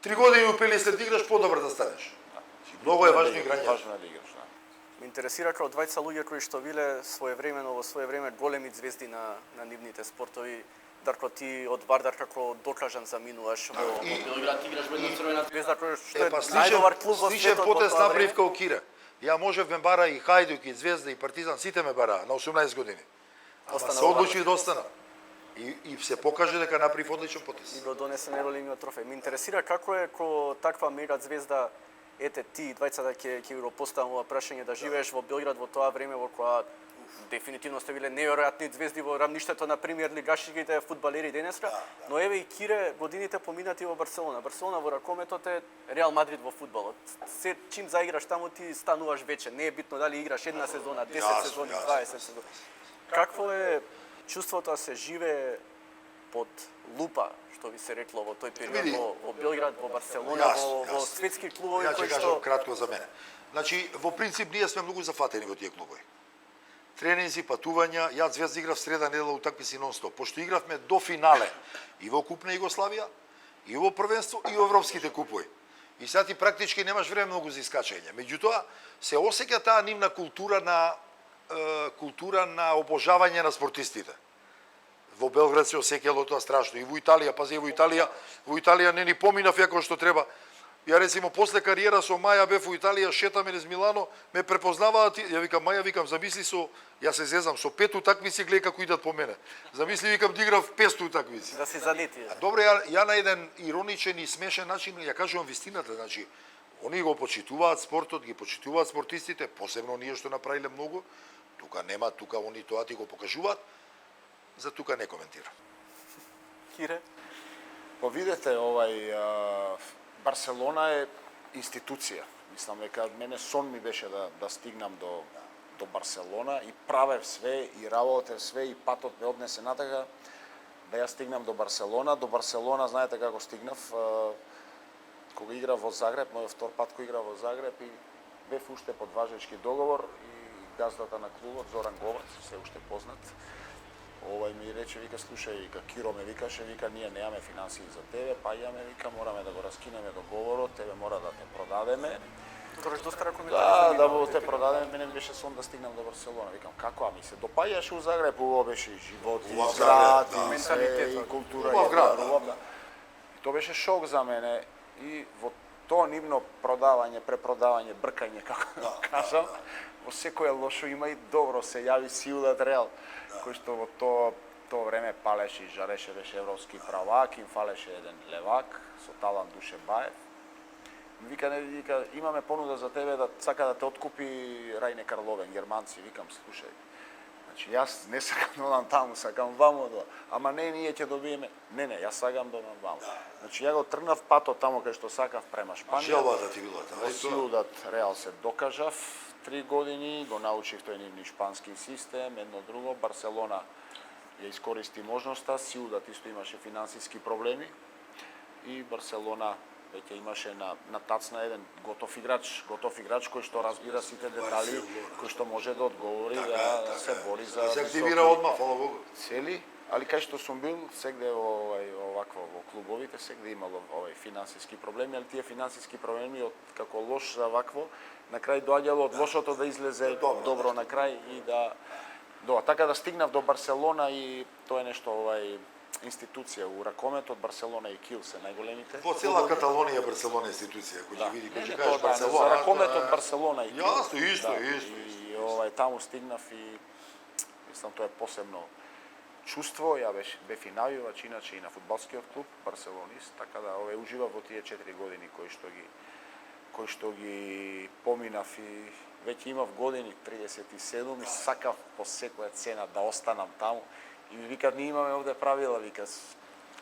Speaker 3: 3 години у Пелистер да играш, подобро да станеш. Многу е важно играње.
Speaker 4: Важно е да играш, да.
Speaker 2: Ме интересира како двајца луѓе кои што биле во свое време големи звезди на нивните спортови. Дарко, ти од Вардар како докажан заминуваш во Белград, играш во една црвена звезда кој што е најдобар клуб во светот.
Speaker 3: Сличен потез направив као Кира. Ја можев ме бара и Хајдук, и Звезда, и Партизан, сите ме бара на 18 години. Ама се одлучив да остана. И се покаже дека направив одличен потез.
Speaker 2: И го донесе Евролигниот трофеј. Ме интересира како е ко таква мега звезда, ете ти двајцата ќе го поставам ова прашање, да живееш во Белград во тоа време во која дефинитивно сте биле неверојатни звезди во рамништето на премиер лигашките фудбалери денеска, но еве и Кире годините поминати во Барселона. Барселона во ракометот е Реал Мадрид во фудбалот. Се чим заиграш таму ти стануваш вече. Не е битно дали играш една сезона, 10 сезони, 20 сезони. Какво е чувството да се живее под лупа, што ви се рекло во тој период во Белград, во Барселона, во светски клубови
Speaker 3: кои што... Ја ќе кажам кратко за мене. Значи, во принцип, ние сме многу зафатени во тие клубови. Тренинзи, патувања, ја Звезда играв среда недела утакмици нон-стоп. Пошто игравме до финале и во Куп на Југославија, и во првенство, и во европските купови. И сега ти практички немаш време многу за искачање. Меѓутоа, се осеќа таа нивна култура на обожавање на спортистите. Во Белград се осеќало тоа страшно. И во Италија, пази, во Италија не ни поминав јако што треба. Ја рецимо после кариера со Маја бев во Италија, шетаме низ Милано, ме препознаваат, ја викам Маја, викам замисли ја се зезам со 5 утакмици, гледај како идат по мене. Замисли, викам, да играв 500 утакмици.
Speaker 2: Да си занети.
Speaker 3: Добре, ја на еден ироничен и смешен начин ја кажувам вистината, значи они го почитуваат спортот, ги почитуваат спортистите, посебно ние што направиле многу. Тука нема, тука они тоа ти го покажуваат. За тука не коментирам.
Speaker 2: Кире?
Speaker 4: Видете, Барселона е институција. Мислам дека мене сон ми беше да стигнам до Барселона и правев све и работев све и патот ме однесе натака да ја стигнам до Барселона. До Барселона знаете како стигнав кога играв во Загреб, мојот втор пат кога играв во Загреб и бев уште под важечки договор и газдата на клубот Зоран Говард, се уште познат. Ми рече, вика, слушај, вика, Киро ме викаше, вика, ние немаме финансии за тебе, па јаме, вика, мораме да го раскинеме договорот, тебе мора да те продадеме.
Speaker 2: Тоа доста
Speaker 4: Да те продадеме, мене беше сон да стигнам до Барселона. Викам, како, ми се допаѓаше у Загреб, убаво беше и живот, и град, и све, и култура,
Speaker 3: убав град,
Speaker 4: И тоа беше шок за мене и во тоа нивно продавање, препродавање, бркање, како да кажам, во секое лошо има и добро, се јави Сиудат Реал, кој што во тоа време палеше и жареше, беше европски правак, им фалеше еден левак со талант Душе Баев. Вика, имаме понуда за тебе да сака да те откупи Рајне Карловен, германци. Викам, слушај, значи јас не сакам да одам таму, сакам ваму да, ама не, ние ќе добиеме. Не, јас сакам да одам ваму. Значи ја го тргнав патот таму кај што сакав према Шпанија.
Speaker 3: Желбата ти била
Speaker 4: Во Сиудат Реал се докажав 3 години, го научив тој нивни шпански систем, едно друго. Барселона ја искористи можноста, Сиудат исто имаше финансиски проблеми и Барселона веќе имаше на тацна еден готов играч кој што разбира сите детали, кој што може да одговори, да се бори за
Speaker 3: се активира одма, фала Богу.
Speaker 4: Цели, али кај што сум бил, сегде овакво во клубовите, сегде имало финансиски проблеми, али тие финансиски проблеми како лош за вакво, на крај доаѓало од лошото да излезе добро на крај и да така да стигнав до Барселона и тоа е нешто институција у ракометот. Барселона и Кил се најголемите.
Speaker 3: Во цела Каталонија Барселона е институција, кој ќе види, кој ќе кажеш Барселона.
Speaker 4: За ракометот Барселона и Кил.
Speaker 3: Јасно, исто.
Speaker 4: И таму стигнав и мислам тоа е посебно чувство. Ја бев и навивач иначе и на фудбалскиот клуб Барселонист, така да уживав во тие 4 години кои што ги поминав и веќе имав години 37 и сакав по секоја цена да останам таму. И ми викат, ние имаме овде правила, вика,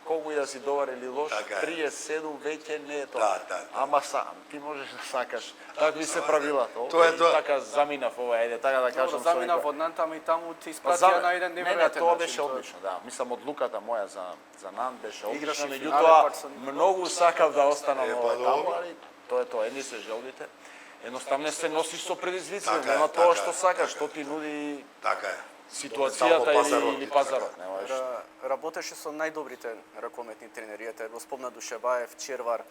Speaker 4: колку и да си добар или лош, 37 веќе не е тоа. Ама сам, ти можеш да сакаш. Така ми се правилата.
Speaker 3: Тоа е тоа.
Speaker 4: Така заминав така да кажам.
Speaker 2: Заминав од Нантам и таму ти испратија на еден неверојатен начин.
Speaker 4: Тоа беше одлично, да. Мислам, одлуката моја за Нант беше одлична, меѓутоа многу сакав да останам таму, али тоа е тоа, едни се желбите. Едноставно се носиш со предизвици, нема тоа што сакаш, што ти нуди ситуацијата или пазарот.
Speaker 2: Работеше со најдобрите ракометни тренери, ете го спомна Душебаев, Червар.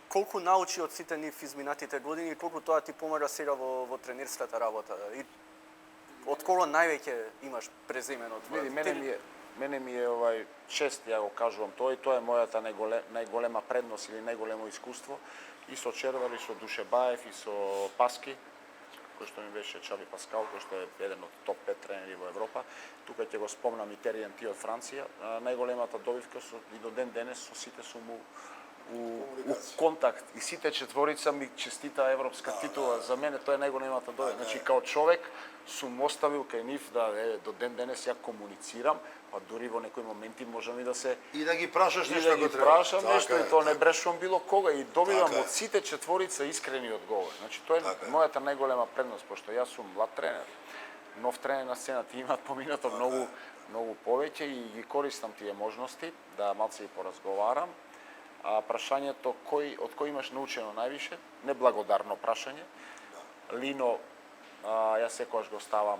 Speaker 2: Колку научи од сите нив изминатите години и колку тоа ти помага сега во тренерската работа? И од кого највеќе имаш преземено твоја?
Speaker 4: Види, мене ми е чест, ја го кажувам тоа и тоа е мојата најголема предност или најголемо искуство и со Червар, и со Душебаев, и со Паски, кој што ми беше Чаби Паскал, кој што е еден од топ 5 тренери во Европа. Тука ќе го спомнам и Териен Ти од Франција. Најголемата добивка и до ден денес со сите сум у контакт и сите четворица ми честита европска титула. За мене тоа е најголемата добивка. Значи, као човек сум оставил кај нив да до ден денес ја комуницирам, па дури во некои моменти можам и да се
Speaker 3: и да ги прашаш нешто
Speaker 4: ако треба. Прашам нешто и тоа не брешувам било кога и добивам од сите четворица искрени одговори. Значи тоа е мојата најголема предност, пошто јас сум млад тренер. Нов тренер на сцената имаат поминато многу повеќе и ги користам тие можности да малце и поразговарам. А прашањето од кој имаш научено највише, неблагодарно прашање. Лино јас секогаш го ставам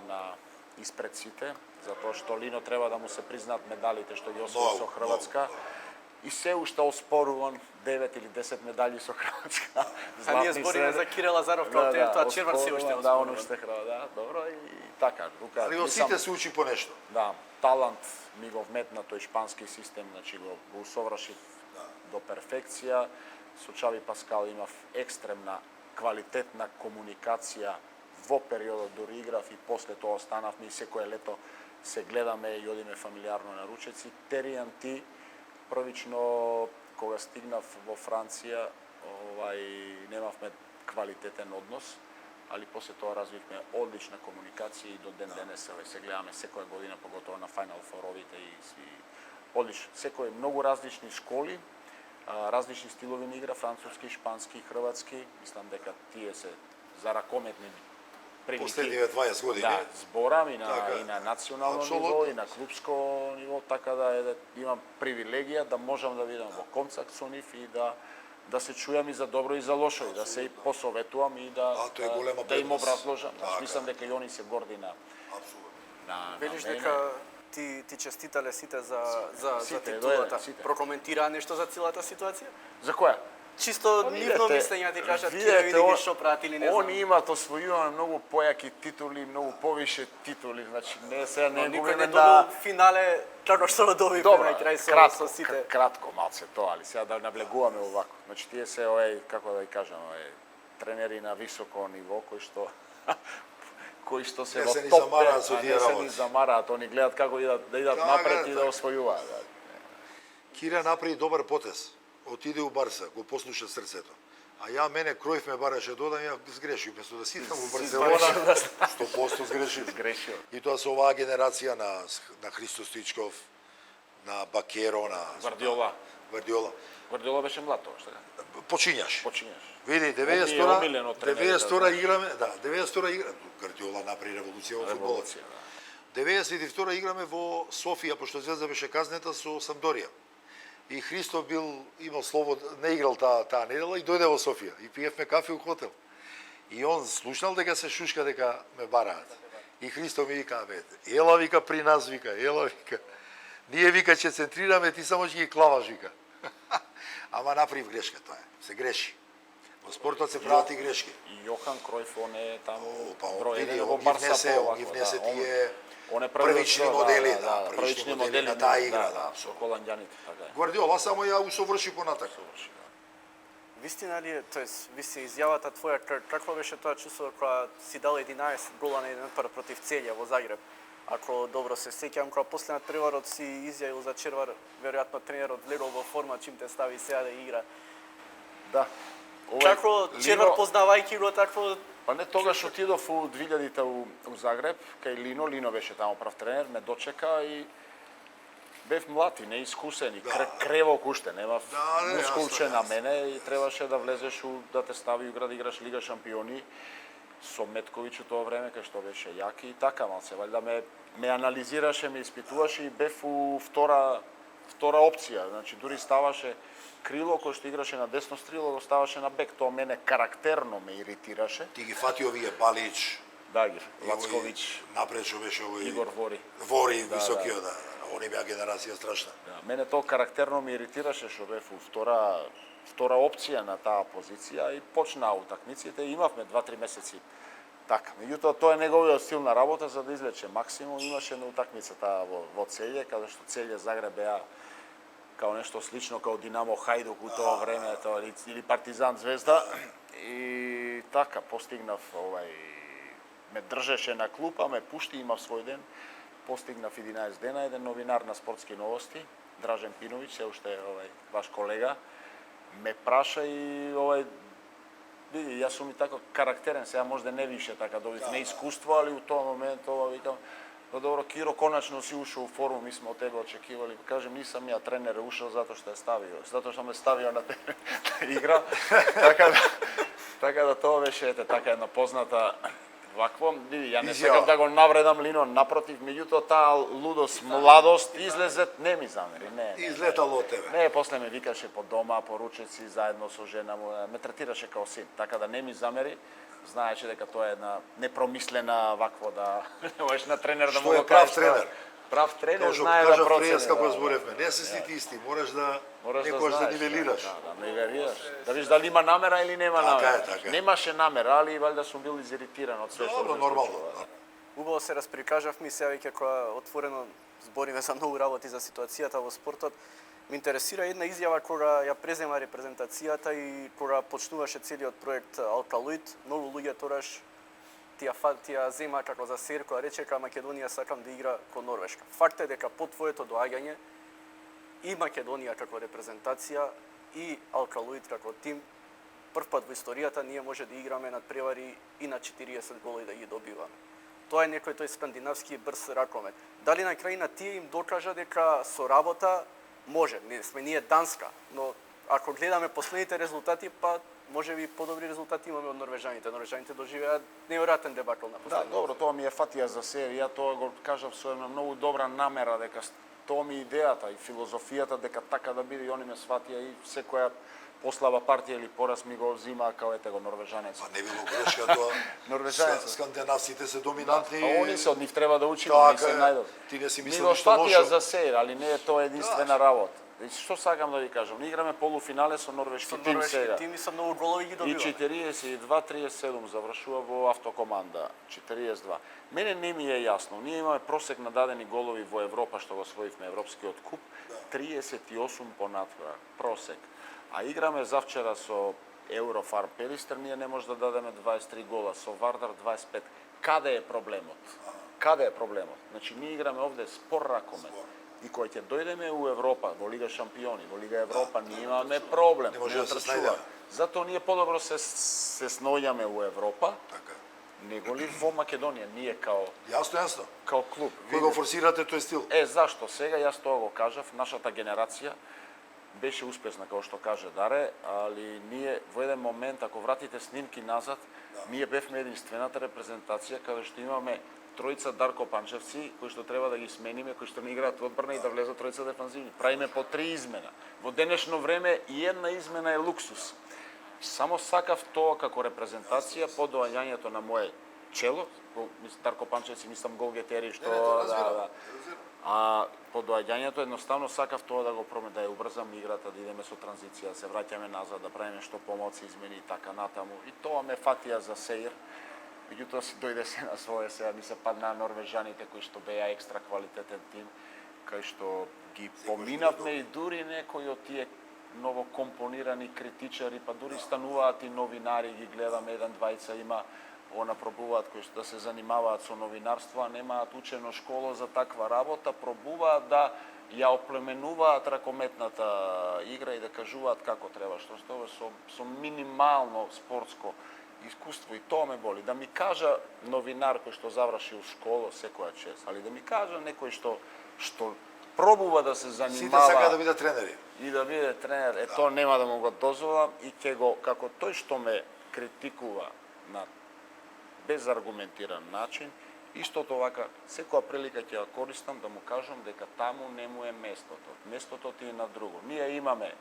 Speaker 4: испред сите, затоа што Лино треба да му се признаат медалите што ги освои со Хрватска. И се уште оспоруван 9 или 10 медали со Хрватска.
Speaker 2: А ние збориме за Кире Лазаров као тоа Червар се уште оспорува.
Speaker 4: Да, он уште добро и така.
Speaker 3: Али од сите се учи по нешто.
Speaker 4: Да, талант ми го вметна тој шпански систем, значи го усовршив до перфекција. со Чави Паскал имав екстремна квалитетна комуникација во периодот дури играв и после тоа останавме и секое лето се гледаме и одиме фамилиарно на ручеци. Теријан ти првично кога стигнав во Франција, немавме квалитетен однос, али после тоа развивме одлична комуникација и до ден денес се гледаме секоја година, поготово на Final Four-овите и одлично. Секој многу различни школи, различни стилови на игра, француски, шпански, хрватски. Мислам дека тие се за ракометни прилики.
Speaker 3: Последниве 20 години.
Speaker 4: Да, зборам и на,
Speaker 3: така,
Speaker 4: и на национално
Speaker 3: апсолутно.
Speaker 4: ниво, и на клубско ниво, така да имам привилегија да можам да видам во контакт со нив и да се чујам и за добро и за лошо, и да се посоветувам и
Speaker 3: тоа е голема
Speaker 4: да им
Speaker 3: предност.
Speaker 4: образложам.
Speaker 3: Така.
Speaker 4: Мислам дека и они се горди на
Speaker 2: Велиш
Speaker 4: мене.
Speaker 2: дека ти честитале сите за
Speaker 4: Сите,
Speaker 2: титулата.
Speaker 4: сите.
Speaker 2: Прокоментираа нешто за целата ситуација?
Speaker 4: За која?
Speaker 2: Чисто нивно мислење ти кажат, ќе види ги што пратили, не знам.
Speaker 4: Они имаат освојувано многу појаки титули, многу повише титули, значи не сега не
Speaker 2: Никој
Speaker 4: губиме
Speaker 2: не добил финале како што го добивме
Speaker 4: Добро,
Speaker 2: на крај со сите.
Speaker 4: кратко малце тоа, али сега да наблегуваме овако. Значи тие се како да ја кажам, тренери на високо ниво кои што се
Speaker 3: Не
Speaker 4: во
Speaker 3: се ни
Speaker 4: топ
Speaker 3: замараат
Speaker 4: 5,
Speaker 3: со
Speaker 4: а
Speaker 3: тие
Speaker 4: не се ни
Speaker 3: работи.
Speaker 4: замараат, они гледаат како да идат
Speaker 3: Така,
Speaker 4: напред и да
Speaker 3: така.
Speaker 4: освојуваат.
Speaker 3: Кира направи добар потез. Отиде у Барса, го послуша срцето. А мене Кројф ме бараше додам, ја сгрешив, место да сидам во Барселона, 100% сгрешив.
Speaker 4: Сгрешил.
Speaker 3: И тоа со оваа генерација на Христо Стоичков, на Бакеро, на
Speaker 4: Гвардиола.
Speaker 3: Гвардиола.
Speaker 4: Гвардиола беше млад тоа, што
Speaker 3: Почињаш.
Speaker 4: почињаш.
Speaker 3: Види,
Speaker 4: омилен од тренерите,
Speaker 3: 92 играме, да, 92 играме. Гвардиола направи револуција во фудбалот.
Speaker 4: Револуција, да.
Speaker 3: 92 играме во Софија, пошто Звезда беше казнета со Самдорија. И Христо имал слобод, не играл таа недела и дојде во Софија. И пиевме кафе у хотел. И он слушнал дека се шушка дека ме бараат. И Христо ми вика, ела вика при нас, ела вика. Ние вика ќе центрираме, ти само ќе ги клаваш, вика. Ама направив грешка тоа е. Се греши. Во спортот се прават и грешки.
Speaker 4: И Јохан Кројф, он е таму
Speaker 3: Па,
Speaker 4: број
Speaker 3: види,
Speaker 4: еден во
Speaker 3: он ги
Speaker 4: Барса
Speaker 3: внесе,
Speaker 4: по
Speaker 3: он ги
Speaker 4: овако,
Speaker 3: внесе
Speaker 4: да,
Speaker 3: тие
Speaker 4: он е
Speaker 3: првични
Speaker 4: првиот,
Speaker 3: модели,
Speaker 4: да,
Speaker 3: првични модели на таа игра, да,
Speaker 4: со холанѓаните, така е.
Speaker 3: Гвардиола само ја усоврши понатак.
Speaker 2: Вистина ли е, тоест, виси изјавата твоја, какво беше тоа чувство кога си дал 11 гола на еден напад против Целја во Загреб? Ако добро се сеќавам, кога после надпреварот си изјавил за Червар, веројатно тренерот влегол во форма чим те стави сега да игра.
Speaker 4: Да.
Speaker 2: Како Червар познавајќи го такво.
Speaker 4: Па не, тогаш отидов у 2000-та у Загреб, кај Лино беше таму прав тренер, ме дочека и бев млад и неискусен и кревок уште, немав мускулче на мене и требаше да влезеш да те стави игра да играш Лига шампиони со Метковиќ у тоа време кај што беше јаки и така малце, валјда ме анализираше, ме испитуваше и бев у втора опција, значи дури ставаше крило кој што играше на десно стрило, го ставаше на бек, тоа мене карактерно ме иритираше.
Speaker 3: Ти ги фати овие Балич,
Speaker 4: Да, ги Лацковиќ,
Speaker 3: напред што беше овој
Speaker 4: Игор Вори.
Speaker 3: Вори, високиот, да. Они беа генерација страшна.
Speaker 4: Да, мене тоа карактерно ме иритираше што бев у втора опција на таа позиција и почнаа утакмиците и имавме 2-3 месеци така. Меѓутоа тоа е неговиот стил на работа за да извлече максимум. Имаше на утакмицата во Целје, каде што Целје Загреб беа као нешто слично као Динамо Хајдук у тоа време, тоа или Партизан Звезда и така постигнав ме држеше на клупа, ме пушти, имав свој ден. Постигнав 11 дена, еден новинар на Спортски новости, Дражен Пиновиќ, се уште ваш колега, ме праша и види, јас сум и така карактерен, сега можда не више така добив неискуство, али у тоа момент викам, добро, Киро, конечно си ушол у форму, ми сме од тебе очекивали. Кажем, нисам ја тренер ушол затоа што ме ставио на игра. Така да тоа беше така една позната вакво. Види, ја не сакам да го навредам Лино, напротив, меѓутоа таа лудост, младост излезе, не ми замери, не.
Speaker 3: Излетало од тебе.
Speaker 4: Не, после ме викаше по дома, по ручеци, заедно со жена му, ме третираше као син, така да не ми замери. Знаеше дека тоа е една непромислена вакво да не можеш на тренер да му го
Speaker 3: прав
Speaker 4: кажеш.
Speaker 3: тренер?
Speaker 4: Прав тренер
Speaker 3: Што
Speaker 4: знае да
Speaker 3: кажав
Speaker 4: процени.
Speaker 3: преска кога зборевме, не се сите исти, мораш да некојаш да нивелираш.
Speaker 4: Да нивелираш. Да видиш дали има намера или нема намера.
Speaker 3: Така.
Speaker 4: Немаше намера, али валјда сум бил изиритиран од све што
Speaker 3: Добро,
Speaker 4: се
Speaker 3: нормално.
Speaker 4: случува.
Speaker 2: Убаво се расприкажавме и сега веќе кога отворено збориме за многу работи за ситуацијата во спортот. Ме интересира една изјава кога ја презема репрезентацијата и кога почнуваше целиот проект Алкалоид, многу луѓе тогаш тија зема како за сер, која рече дека Македонија сакам да игра кон Норвешка. Факт е дека по твоето доаѓање и Македонија како репрезентација и Алкалоид како тим првпат во историјата ние може да играме над превари и на 40 голи да ги добиваме. Тоа е некој тој скандинавски брз ракомет. Дали на крај на тие им докажа дека со работа може, не сме ние Данска, но ако гледаме последните резултати, па може би подобри резултати имаме од норвежаните. Норвежаните доживеа неверојатен дебакл на
Speaker 4: Да,
Speaker 2: последно.
Speaker 4: добро, тоа ми е фатија за себе. Ја тоа го кажав со една многу добра намера дека тоа ми е идејата и филозофијата дека така да биде и они ме сватија и секоја послаба партија или пораз ми го взима као ете го норвежанец.
Speaker 3: Па не било грешка тоа.
Speaker 4: Норвежанецот.
Speaker 3: Скандинавците се доминантни.
Speaker 4: А они се од нив треба да учиме,
Speaker 3: Така
Speaker 4: они се
Speaker 3: е.
Speaker 4: најдобри.
Speaker 3: Ти не си
Speaker 4: Ми
Speaker 3: мислил
Speaker 4: го
Speaker 3: ништо
Speaker 4: фатија
Speaker 3: лошо.
Speaker 4: за себе, али не е тоа единствена работа. Што сакам да ви кажам? Ние играме полуфинале со норвешки
Speaker 2: Со
Speaker 4: тим
Speaker 2: норвешки
Speaker 4: сега.
Speaker 2: тими со многу голови ги
Speaker 4: И
Speaker 2: добиваме.
Speaker 4: 42-37 завршува во автокоманда, 42. Мене не ми е јасно. Ние имаме просек на дадени голови во Европа, што го освоивме Европскиот куп, 38 понатвора, просек. А играме завчера со Еврофарм Пелистер, ние не може да дадеме 23 гола, со Вардар 25. Каде е проблемот? Каде е проблемот? Значи, ние играме овде спор ракомет. И кој ќе дојдеме у Европа, во Лига Шампиони, во Лига Европа, ние имаме проблем.
Speaker 3: Не може да се
Speaker 4: трчува.
Speaker 3: снајдеме.
Speaker 4: Затоа ние подобро се сноѓаме у Европа,
Speaker 3: Така.
Speaker 4: него ли во Македонија, ние као
Speaker 3: Јасно.
Speaker 4: клуб.
Speaker 3: Кој го форсирате тој стил?
Speaker 4: Зашто сега, јас тоа го кажав, нашата генерација беше успешна, како што каже Даре, али ние во еден момент, ако вратите снимки назад, ние бевме единствената репрезентација каде што имаме тројца Дарко Панчевци, кои што треба да ги смениме, кои што не играат одбрана и да влезат тројца дефанзивни. Правиме по 3 измена. Во денешно време и една измена е луксус. Само сакав тоа како репрезентација по доаѓањето на моје чело, Дарко Панчевци мислам голгетери што да. А по доаѓањето едноставно сакав тоа да го променам, да ја убрзам играта, да идеме со транзиција, да се враќаме назад, да правиме што помалци измени и така натаму. И тоа ме фатија за сеир. Меѓутоа си дојде се на своје, сега ми се паднаа норвежаните кои што беа екстра квалитетен тим, кај што ги поминавме и дури некои од тие новокомпонирани критичари, па дури стануваат и новинари, ги гледаме, еден, двајца има, она пробуваат кои што да се занимаваат со новинарство, а немаат учено школа за таква работа, пробуваат да ја оплеменуваат ракометната игра и да кажуваат како треба, што со минимално спортско искуство, и тоа ме боли. Да ми кажа новинар кој што заврши у школа секоја чест, али да ми кажа некој што пробува да се занимава.
Speaker 3: Сите сакаат да бидат тренери.
Speaker 4: И да биде тренер, тоа нема да му го дозволам и ќе го, како тој што ме критикува на безаргументиран начин, истото вака, секоја прилика ќе ја користам да му кажам дека таму не му е местото. Местото ти е на друго. Ние имаме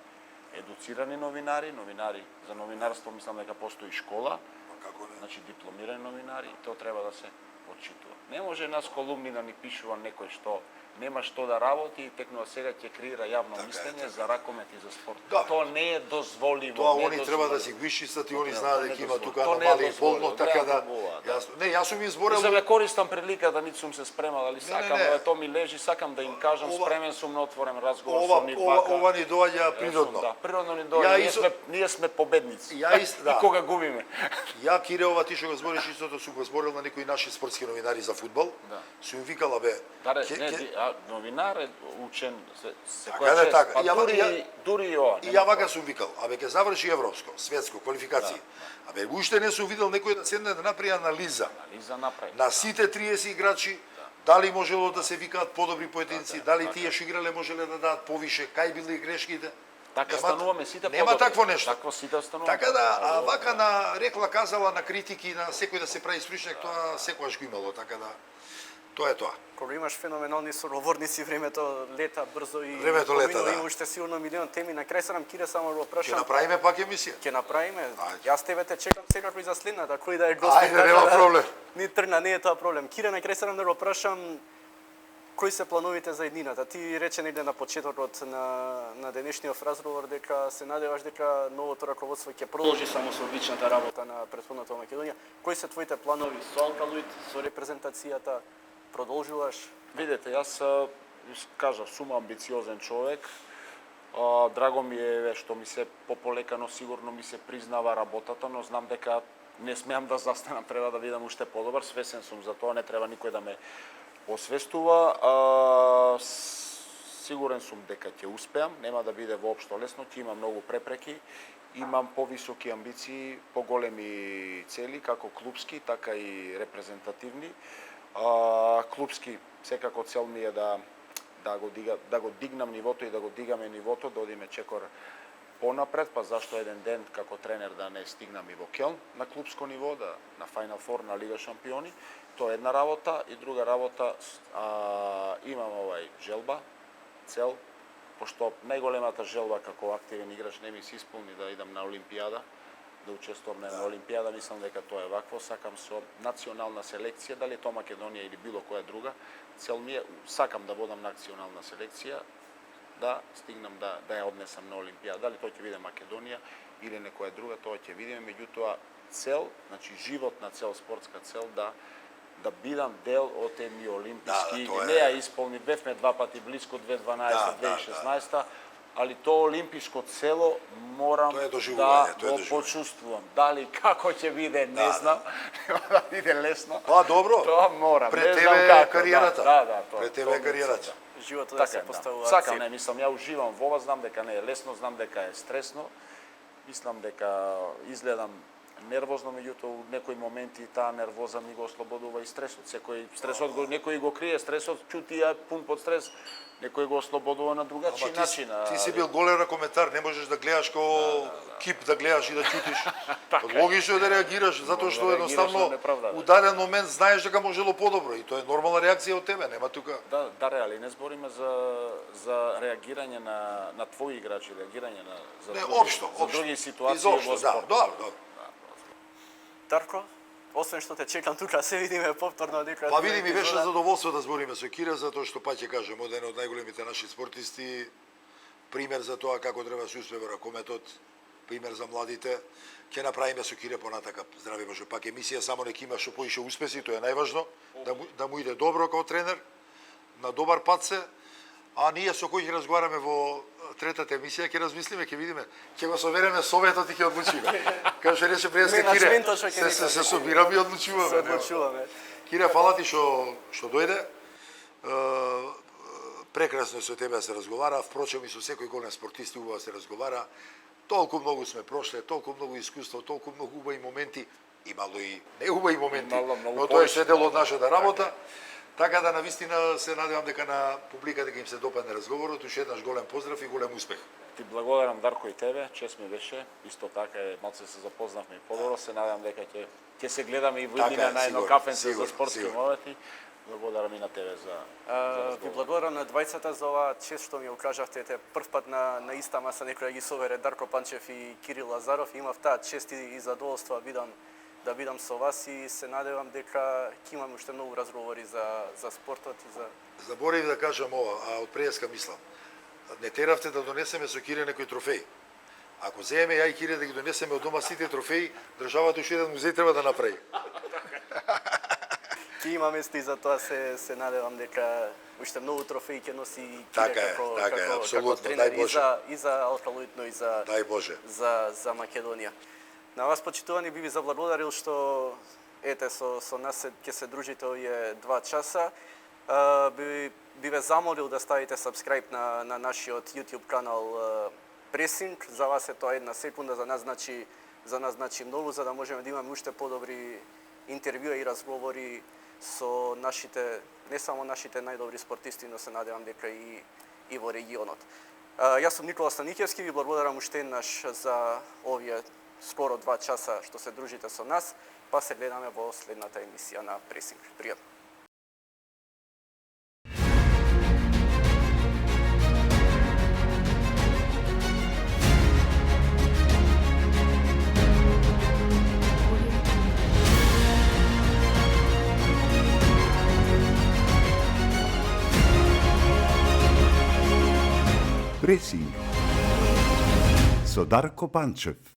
Speaker 4: едуцирани новинари за новинарство мислам дека постои школа,
Speaker 3: Како не?
Speaker 4: значи дипломирани новинари, и тоа треба да се почитува. Не може нас колумни да ни пишува некој што нема што да работи и текнува сега ќе креира јавно мислење за ракомет и за спорт.
Speaker 3: Да.
Speaker 4: Тоа не е дозволиво.
Speaker 3: Тоа
Speaker 4: не е
Speaker 3: они треба да
Speaker 4: дозволиво.
Speaker 3: си го исчистат и они
Speaker 4: Не,
Speaker 3: знаат
Speaker 4: не
Speaker 3: дека има
Speaker 4: дозволи.
Speaker 3: тука
Speaker 4: Тоа не е
Speaker 3: аномалии
Speaker 4: дозволено,
Speaker 3: полно, така да.
Speaker 4: пробува, да.
Speaker 3: Јасно. Не, јас сум им
Speaker 4: И
Speaker 3: зборел.
Speaker 4: за ме користам приликата, ниту сум се спремал, али сакам,
Speaker 3: не.
Speaker 4: тоа ми лежи, сакам да им кажам,
Speaker 3: Ова-
Speaker 4: спремен сум на отворен разговор со нив вака.
Speaker 3: Ова ни доаѓа
Speaker 4: Јас сум,
Speaker 3: природно.
Speaker 4: Да, природно ни
Speaker 3: Ја
Speaker 4: доаѓа.
Speaker 3: исто-
Speaker 4: Ние сме победници.
Speaker 3: Да.
Speaker 4: И кога губиме.
Speaker 3: Ја Кире, ова ти што го збориш истото сум го зборил на некои наши спортски новинари за фудбал.
Speaker 4: Да.
Speaker 3: Сум им викала бе.
Speaker 4: Даре,
Speaker 3: ќе-
Speaker 4: новинар е учен се
Speaker 3: Така да, така.
Speaker 4: па
Speaker 3: Ја-
Speaker 4: дури и ова.
Speaker 3: И ја вака сум викал, абе ќе заврши европско, светско, квалификации. Абе уште не сум видел некој да седне да направи анализа
Speaker 4: Анализа направи.
Speaker 3: на сите 30 играчи, дали можело да се викаат подобри поединци, дали тие што играле можеле да дадат повише, кај биле грешките.
Speaker 4: Така
Speaker 3: Нема-
Speaker 4: стануваме сите
Speaker 3: Нема
Speaker 4: подобри.
Speaker 3: такво нешто.
Speaker 4: Такво сите стануваме.
Speaker 3: Така да, а вака на рекла казала на критики на секој да се прави стручњак, тоа секогаш го имало, така да тоа е тоа.
Speaker 2: Кога имаш феноменални сораворници, времето лета брзо и
Speaker 3: Времето лета,
Speaker 2: поминува,
Speaker 3: да.
Speaker 2: Има уште сигурно милион теми. На крај сам Кире само го
Speaker 3: Ќе
Speaker 2: прашам.
Speaker 3: направиме пак емисија.
Speaker 2: Ќе направиме.
Speaker 3: Ајде.
Speaker 2: Јас тебе те чекам секако и за следната, кој да е гост.
Speaker 3: Ајде, нема проблем.
Speaker 2: Ни тргна, не е тоа проблем. Кире, на крај сам да го прашам кои се плановите за еднината? Ти рече негде на почетокот на денешниот разговор дека се надеваш дека новото раководство ќе продолжи само со одличната работа на претходната во Македонија. Кои се твоите планови со Алкалоид, со репрезентацијата? Продолжуваш?
Speaker 4: Видете, јас кажав, сум амбициозен човек. Драго ми е што ми се пополекано сигурно ми се признава работата, но знам дека не смеам да застанам, треба да бидам уште подобар, свесен сум за тоа, не треба никој да ме освестува. Сигурен сум дека ќе успеам, нема да биде воопшто лесно, ќе има многу препреки, имам повисоки амбиции, поголеми цели, како клубски, така и репрезентативни. Клубски, секако цел ми е да го дигнам нивото и да го дигаме нивото, да одиме чекор понапред, па зашто еден ден како тренер да не стигнам и во Келн на клубско ниво, на Final Four на Лига шампиони. Тоа е една работа и друга работа, имам желба, цел, пошто најголемата желба како активен играч не ми се исполни да идам на Олимпијада, да учествувам на Олимпијада, мислам дека тоа е вакво, сакам со национална селекција, дали тоа Македонија или било која друга, цел ми е, сакам да водам национална селекција, да стигнам да ја однесам на Олимпијада, дали тоа ќе биде Македонија или некоја друга, тоа ќе видиме, меѓутоа цел, значи животна цел, спортска цел да бидам дел од едни олимписки, не ја исполни, бевме два пати близко 2012-2016, али тоа олимписко цело морам да го почувствувам. Дали како ќе биде, не знам, нема да биде лесно.
Speaker 3: Па добро.
Speaker 4: Тоа морам.
Speaker 3: Пред тебе кариерата.
Speaker 4: Пред
Speaker 3: тебе кариерата.
Speaker 2: Животот да се поставува.
Speaker 4: Сакам, не мислам, ја уживам во ова, знам дека не е лесно, знам дека е стресно. Мислам дека изгледам нервозно, меѓутоа у некои моменти таа нервоза ми го ослободува и стресот. Стресот некој го крие, стресот чути ја пун под стрес, некој го ослободува на другачи начин.
Speaker 3: Ти си бил голем коментар, не можеш да гледаш како кип, да гледаш и да чутиш. Логично е да реагираш, затоа што едноставно у даден момент знаеш дека можело подобро и тоа е нормална реакција од тебе, нема тука.
Speaker 4: Да, али не збориме за реагирање на твои играчи, реагирање за други ситуации во спорт.
Speaker 3: Добро.
Speaker 2: Дарко, освен што те чекам тука, се видиме повторно некоја.
Speaker 3: Па види ми беше задоволство да збориме со Кира, затоа што па ќе кажем еден од најголемите наши спортисти, пример за тоа како треба да се успее во ракометот, пример за младите. Ќе направиме со Кира понатака, здрави Боже, пак емисија, само нека има што поише успеси, тоа е најважно, да му иде добро како тренер, на добар пат се, а ние со кој ќе разговараме во третата емисија, ќе размислиме, ќе видиме, ќе го совереме советот и ќе одлучиме. Како што рече пријател Кире, се собираме и одлучуваме. Кире, фала ти што дојде. Прекрасно со тебе се разговара, впрочем и со секој голем спортист убаво се разговара. Толку многу сме прошле, толку многу искуство, толку многу убави моменти, имало и неубави моменти, но тоа е се дел од нашата работа. Така да навистина се надевам дека на публиката ќе им се допадне разговорот, уште еднаш голем поздрав и голем успех.
Speaker 4: Ти благодарам, Дарко, и тебе, чест ми беше, исто така малце се запознавме и подобро, се надевам дека ќе се гледаме и видиме на едно кафенце за спортски моменти. Благодарам и на тебе за
Speaker 2: ви благодарам на двајцата за ова чест што ми окажавте, прв пат на иста маса некој ги совере Дарко Панчев и Кирил Лазаров, имав таа чест и задоволство да бидам со вас и се надевам дека ќе имаме уште многу разговори за спортот и за...
Speaker 3: Заборив да кажам ова, а од преска мислам. Не теравте да донесеме со Кире некој трофеј. Ако земеме ја и Кире да ги донесеме од дома сите трофеи, државата уште еден музеј треба да направи.
Speaker 2: Ќе има место и за тоа се надевам дека уште многу трофеи ќе носи
Speaker 3: Така
Speaker 2: Кире
Speaker 3: е, апсолутно,
Speaker 2: тренер
Speaker 3: дај Боже.
Speaker 2: И за Алкалоидно и за
Speaker 3: Дај Боже.
Speaker 2: За Македонија. На вас, почитувани, би ви заблагодарил што со нас ќе се дружите овие 2 часа. Би ве замолил да ставите subscribe на нашиот YouTube канал Пресинг. За вас е тоа една секунда, за нас значи многу, за да можеме да имаме уште подобри интервјуа и разговори со нашите, не само нашите најдобри спортисти, но се надевам дека и во регионот. Јас сум Никола Станикевски, ви благодарам уште еднаш за овие скоро 2 часа што се дружите со нас, па се гледаме во следната емисија на Пресинг. Пријатно.
Speaker 1: Пресинг со Дарко Панчев.